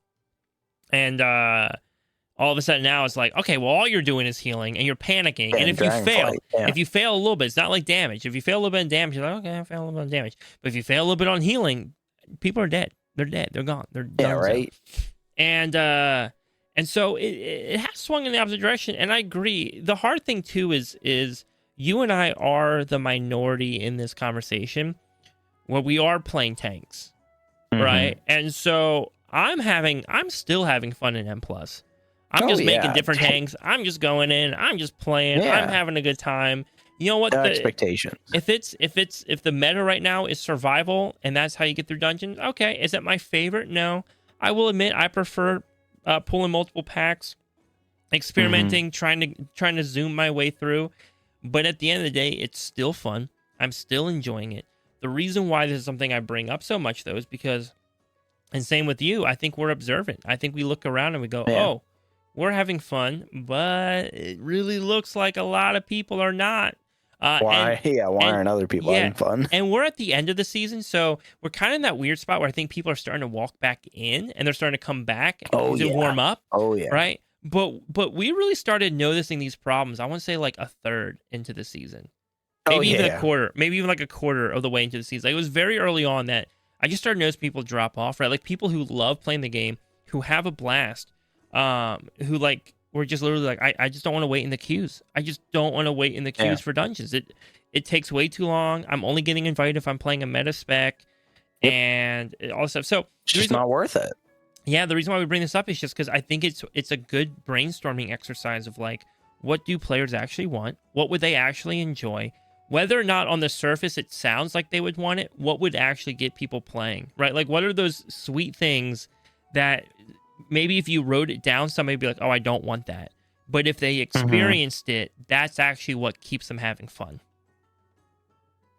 and all of a sudden now it's like, okay, well all you're doing is healing, and you're panicking, and if you fail a little bit, it's not like damage. If you fail a little bit in damage, you're like, okay, I failed a little bit of damage. But if you fail a little bit on healing, people are dead. They're dead. They're gone. They're done. Yeah, right. And so it has swung in the opposite direction, and I agree. The hard thing too is you and I are the minority in this conversation where we are playing tanks, right? And so I'm still having fun in M+. I'm just making different tanks. I'm just going in. I'm just playing. I'm having a good time. You know what? No expectations. If the meta right now is survival and that's how you get through dungeons, okay. Is it my favorite? No. I will admit I prefer pulling multiple packs, experimenting, trying to zoom my way through. But at the end of the day, it's still fun. I'm still enjoying it. The reason why this is something I bring up so much, though, is because, and same with you, I think we're observant. I think we look around and we go, oh, we're having fun, but it really looks like a lot of people are not. Why aren't other people having fun? And we're at the end of the season, so we're kind of in that weird spot where I think people are starting to walk back in, and they're starting to come back and warm up. Oh, yeah. Right? But we really started noticing these problems, I want to say like a third into the season. Maybe even a quarter. Maybe even like a quarter of the way into the season. Like, it was very early on that I just started noticing people drop off, right? Like people who love playing the game, who have a blast, who like were just literally like, I just don't want to wait in the queues. I just don't want to wait in the queues for dungeons. It takes way too long. I'm only getting invited if I'm playing a meta spec and all this stuff. So it's just not worth it. Yeah, the reason why we bring this up is just because I think it's a good brainstorming exercise of like, what do players actually want? What would they actually enjoy? Whether or not on the surface it sounds like they would want it, what would actually get people playing, right? Like, what are those sweet things that maybe if you wrote it down, somebody would be like, oh, I don't want that. But if they experienced it, that's actually what keeps them having fun.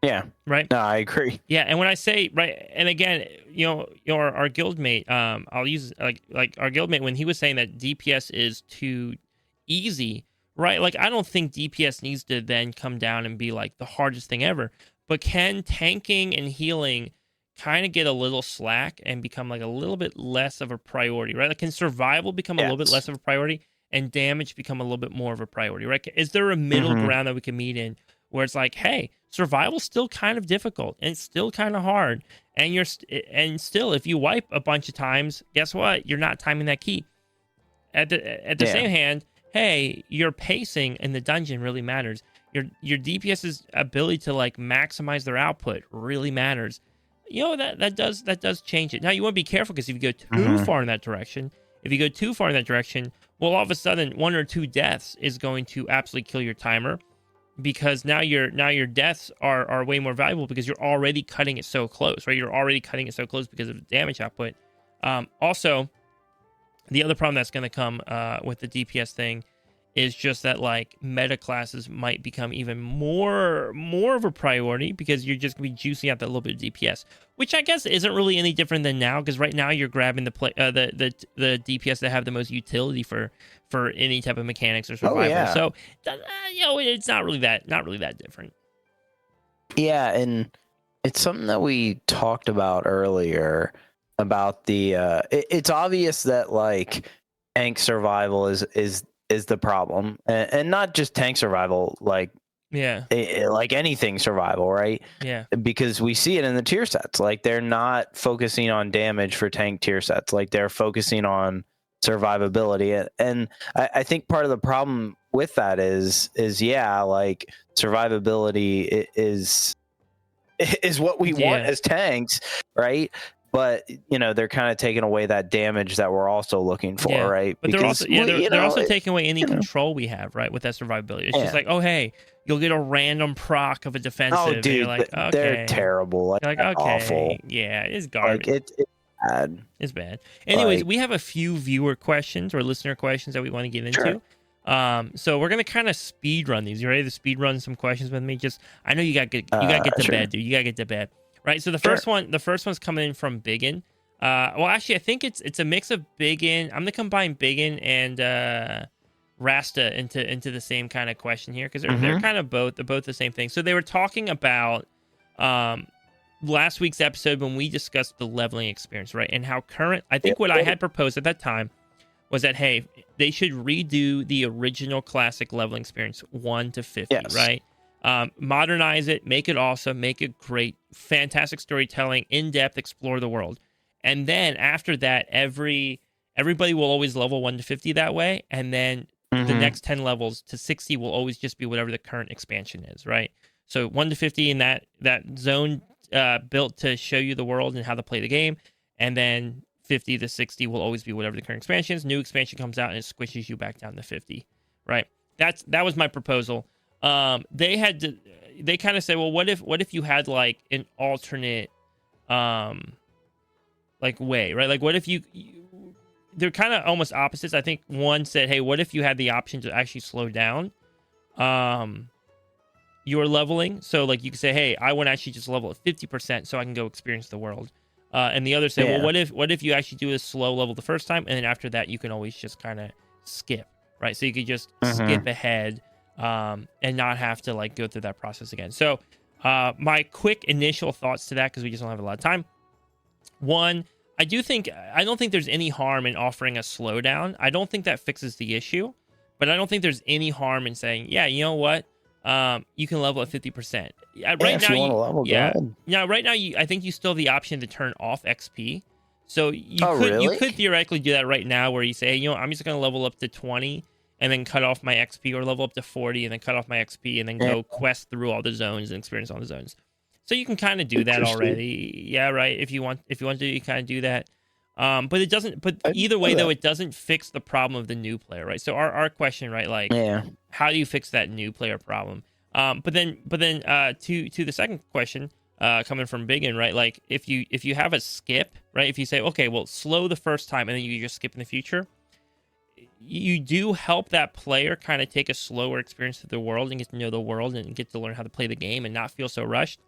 Yeah. right? No, I agree. Yeah, and when I say right, and again, our guildmate, I'll use like our guildmate when he was saying that DPS is too easy, right? Like I don't think DPS needs to then come down and be like the hardest thing ever, but can tanking and healing kind of get a little slack and become like a little bit less of a priority, right? Like can survival become a little bit Yes. less of a priority and damage become a little bit more of a priority, right? Is there a middle ground that we can meet in where it's like, hey, survival's still kind of difficult and it's still kind of hard, and still if you wipe a bunch of times, guess what? You're not timing that key. At the same hand, hey, your pacing in the dungeon really matters. Your DPS's ability to like maximize their output really matters. That does change it. Now you want to be careful because if you go too far in that direction, well, all of a sudden 1 or 2 deaths is going to absolutely kill your timer, because now your deaths are way more valuable because you're already cutting it so close, right? You're already cutting it so close because of the damage output. Also, the other problem that's going to come with the DPS thing is just that like meta classes might become even more of a priority because you're just going to be juicing out that little bit of DPS, which I guess isn't really any different than now, because right now you're grabbing the DPS that have the most utility for any type of mechanics or survival. Oh, yeah. So it's not really that different. Yeah, and it's something that we talked about earlier about the it's obvious that like tank survival is the problem, and not just tank survival, like like anything survival, right? Yeah, because we see it in the tier sets. Like they're not focusing on damage for tank tier sets, like they're focusing on survivability, and I think part of the problem with that is like survivability is what we want as tanks, right? But they're kind of taking away that damage that we're also looking for, right? But because, they're also taking away any control we have, right, with that survivability. It's just like, oh hey, you'll get a random proc of a defensive. Oh, dude, and you're like, okay, they're terrible. Like, you're like, okay, awful. Yeah, it's garbage. Like it's bad. It's bad. Anyways, we have a few viewer questions or listener questions that we want to get into. Sure. So we're gonna kind of speed run these. You ready to speed run some questions with me? I know you gotta get to bed, dude. You gotta get to bed. Right, so the first one's coming in from Biggin. Well, actually, I think it's a mix of Biggin. I'm gonna combine Biggin and Rasta into the same kind of question here, because they're kind of both the same thing. So they were talking about last week's episode when we discussed the leveling experience, right, and how current. I think what I had proposed at that time was that hey, they should redo the original classic leveling experience 1 to 50, right? Modernize it, make it awesome, make it great, fantastic storytelling, in-depth, explore the world. And then after that, everybody will always level 1 to 50 that way, and then the next 10 levels to 60 will always just be whatever the current expansion is, right? So 1 to 50 in that zone built to show you the world and how to play the game, and then 50 to 60 will always be whatever the current expansion is. New expansion comes out and it squishes you back down to 50, right? That was my proposal. They kind of say, well, what if you had like an alternate like way, right? Like what if they're kind of almost opposites. I think one said, hey, what if you had the option to actually slow down your leveling? So like you could say, hey, I want to actually just level at 50% so I can go experience the world. And the other said, well, what if you actually do a slow level the first time, and then after that you can always just kind of skip, right? So you could just skip ahead and not have to like go through that process again. So my quick initial thoughts to that, because we just don't have a lot of time. One, I don't think there's any harm in offering a slowdown. I don't think that fixes the issue, but I don't think there's any harm in saying, yeah, you know what? You can level at 50%. Right now, I think you still have the option to turn off XP. So you could theoretically do that right now, where you say, hey, you know, I'm just going to level up to 20 and then cut off my XP, or level up to 40 and then cut off my XP and then go quest through all the zones and experience all the zones. So you can kind of do that already. Yeah, right. If you want to, you kind of do that. But it doesn't. But either way, though, it doesn't fix the problem of the new player, right? So our question, right? Like, how do you fix that new player problem? But then to the second question, coming from Biggin, right? Like, if you have a skip, right? If you say, okay, well, slow the first time and then you just skip in the future, you do help that player kind of take a slower experience through the world and get to know the world and get to learn how to play the game and not feel so rushed.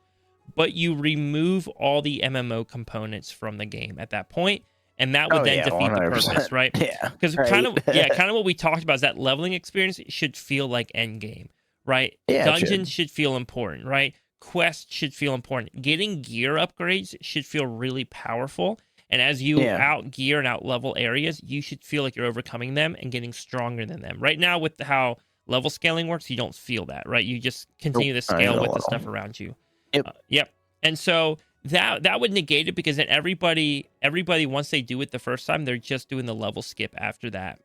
But you remove all the MMO components from the game at that point, and that would then defeat 100%. The purpose, right? Yeah, because kind of what we talked about is that leveling experience should feel like endgame, right? Yeah, dungeons should feel important, right? Quests should feel important. Getting gear upgrades should feel really powerful. And as you out gear and out level areas, you should feel like you're overcoming them and getting stronger than them. Right now, with how level scaling works, you don't feel that, right? You just continue to scale with the stuff around you. Yep. And so that would negate it, because then everybody once they do it the first time, they're just doing the level skip after that.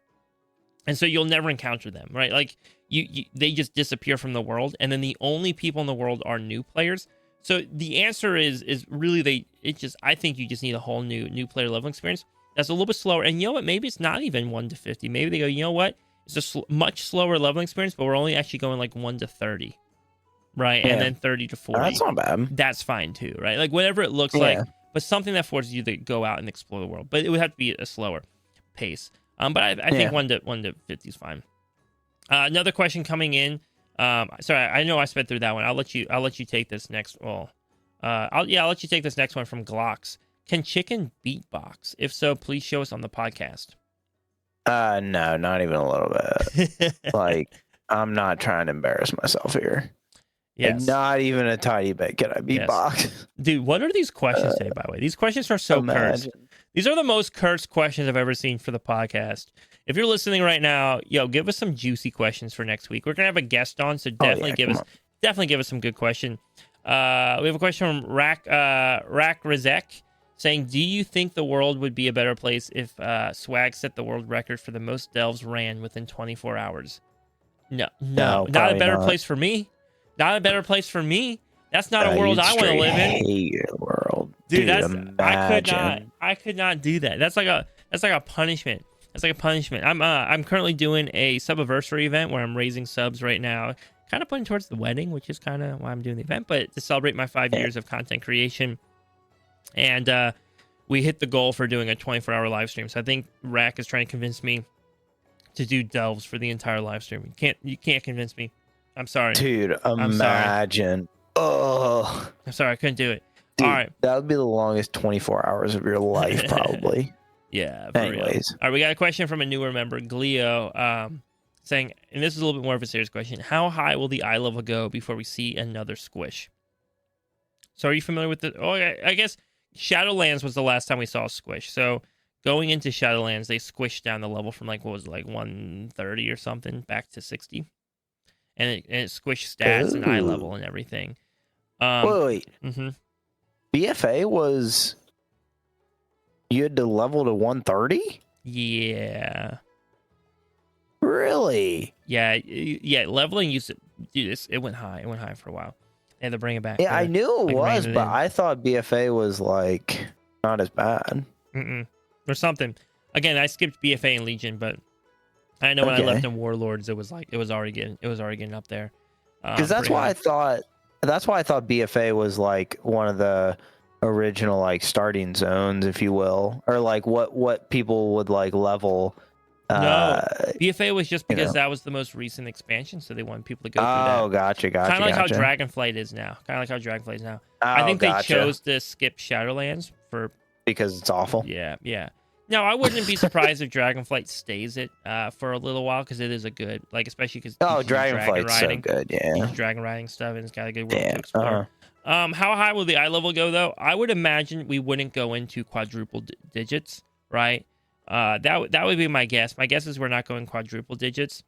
And so you'll never encounter them, right? Like they just disappear from the world, and then the only people in the world are new players. So the answer is really I think you just need a whole new player leveling experience that's a little bit slower. And you know what? Maybe it's not even 1 to 50. Maybe they go, you know what? It's a much slower leveling experience, but we're only actually going like 1 to 30, right? Yeah. And then 30 to 40. That's not bad. That's fine too, right? Like whatever it looks like, but something that forces you to go out and explore the world. But it would have to be a slower pace. But I think 1 to 50 is fine. Another question coming in. Sorry, I know I sped through that one. I'll let you take this next. Well, I'll let you take this next one from Glocks. Can chicken beatbox? If so, please show us on the podcast. No, not even a little bit. Like, I'm not trying to embarrass myself here. Yes. Like, not even a tiny bit can I beatbox. Yes. Dude, what are these questions today, by the way? These questions are so cursed. These are the most cursed questions I've ever seen for the podcast. If you're listening right now, give us some juicy questions for next week. We're gonna have a guest on, so definitely give us some good question. We have a question from Rak Rizek saying, "Do you think the world would be a better place if Swag set the world record for the most delves ran within 24 hours?" No, not a better place for me. Not a better place for me. That's not a world I want to live in. Hate your world, dude. I could not do that. That's like a punishment. That's like a punishment. I'm currently doing a sub-anniversary event where I'm raising subs right now, kind of putting towards the wedding, which is kind of why I'm doing the event, but to celebrate my 5 years of content creation. And we hit the goal for doing a 24-hour live stream. So I think Rack is trying to convince me to do delves for the entire live stream. You can't convince me. I'm sorry, dude. Imagine. Oh, I'm sorry, I couldn't do it. Dude, all right, that would be the longest 24 hours of your life, probably. Yeah. Anyways, all right, we got a question from a newer member, Gleo, saying, and this is a little bit more of a serious question: how high will the eye level go before we see another squish? So, are you familiar with the? Oh, I guess Shadowlands was the last time we saw a squish. So, going into Shadowlands, they squished down the level from 130 or something back to 60. And it squished stats and eye level and everything. Wait. Mm-hmm. BFA was... You had to level to 130? Yeah. Really? Yeah. Leveling used to do this. It went high. It went high for a while. They had to bring it back. Yeah, I knew it was, but I thought BFA was not as bad. Or something. Again, I skipped BFA and Legion, but I know when I left in Warlords, it was already getting up there. Because that's why I thought BFA was one of the original starting zones, if you will, or what people would level. No, BFA was just because that was the most recent expansion, so they wanted people to go through that. Oh, gotcha. Kind of like how Dragonflight is now. I think they chose to skip Shadowlands because it's awful. Yeah. No, I wouldn't be surprised if Dragonflight stays it for a little while, because it is a good, especially because Dragonflight's so good, yeah. Dragon riding stuff, and it's got a good world to explore. How high will the eye level go, though? I would imagine we wouldn't go into quadruple digits, right? That would be my guess. My guess is we're not going quadruple digits.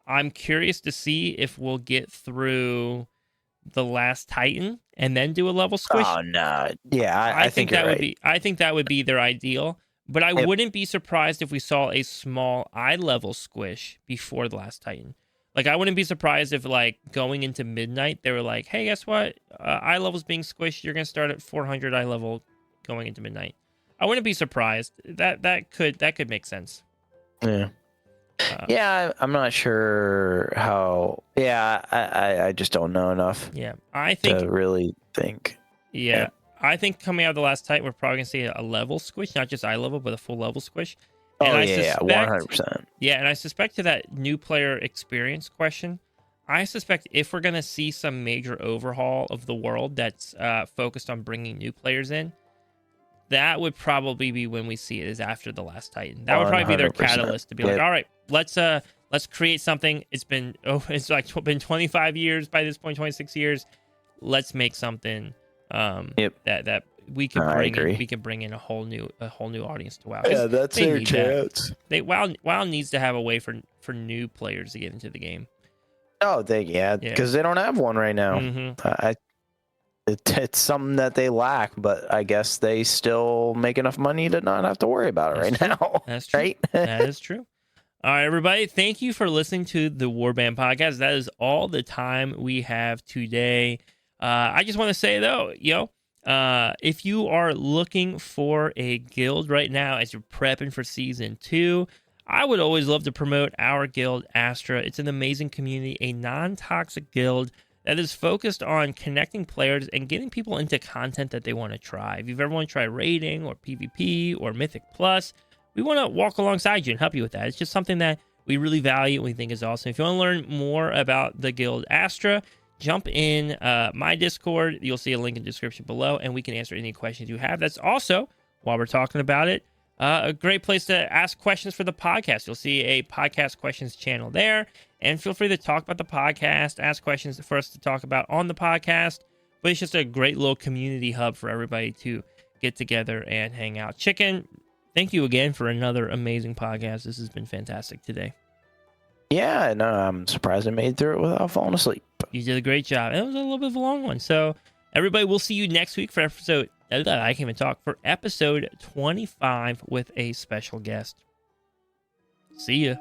I'm curious to see if we'll get through the last Titan and then do a level squish. Oh no, yeah, I think that would be. I think that would be their ideal. But I wouldn't be surprised if we saw a small eye level squish before the last Titan. I wouldn't be surprised if going into midnight they were like, "Hey, guess what? Eye level's being squished. You're gonna start at 400 eye level going into midnight." I wouldn't be surprised. That could make sense. Yeah. I'm not sure how. Yeah, I just don't know enough. Yeah, I think to really think. Yeah. I think coming out of the last Titan, we're probably going to see a level squish, not just eye level, but a full level squish. Oh, I yeah, suspect, 100%. yeah, and I suspect to that new player experience question, I suspect if we're going to see some major overhaul of the world that's focused on bringing new players in, that would probably be when we see it, is after The Last Titan. That would probably be their 100%. catalyst to be like, all right, let's create something. It's been been 25 years by this point, 26 years. Let's make something that we can bring in a whole new audience to WoW. Yeah, that's their chance. WoW needs to have a way for new players to get into the game. Oh, because they don't have one right now. Mm-hmm. It's something that they lack, but I guess they still make enough money to not have to worry about it now. That's true. Right? That is true. All right, everybody. Thank you for listening to the Warband podcast. That is all the time we have today. I just want to say, though, if you are looking for a guild right now as you're prepping for Season 2, I would always love to promote our guild, Astra. It's an amazing community, a non-toxic guild that is focused on connecting players and getting people into content that they want to try. If you've ever want to try raiding or PvP or Mythic Plus, we want to walk alongside you and help you with that. It's just something that we really value and we think is awesome. If you want to learn more about the guild Astra, jump in my Discord. You'll see a link in the description below, and we can answer any questions you have. That's also, while we're talking about it, a great place to ask questions for the podcast. You'll see a podcast questions channel there, and feel free to talk about the podcast, ask questions for us to talk about on the podcast. But it's just a great little community hub for everybody to get together and hang out. Chicken, thank you again for another amazing podcast. This has been fantastic today. Yeah, no, I'm surprised I made through it without falling asleep. You did a great job. It was a little bit of a long one. So, everybody, we'll see you next week for episode... I can't even talk. For episode 25 with a special guest. See ya.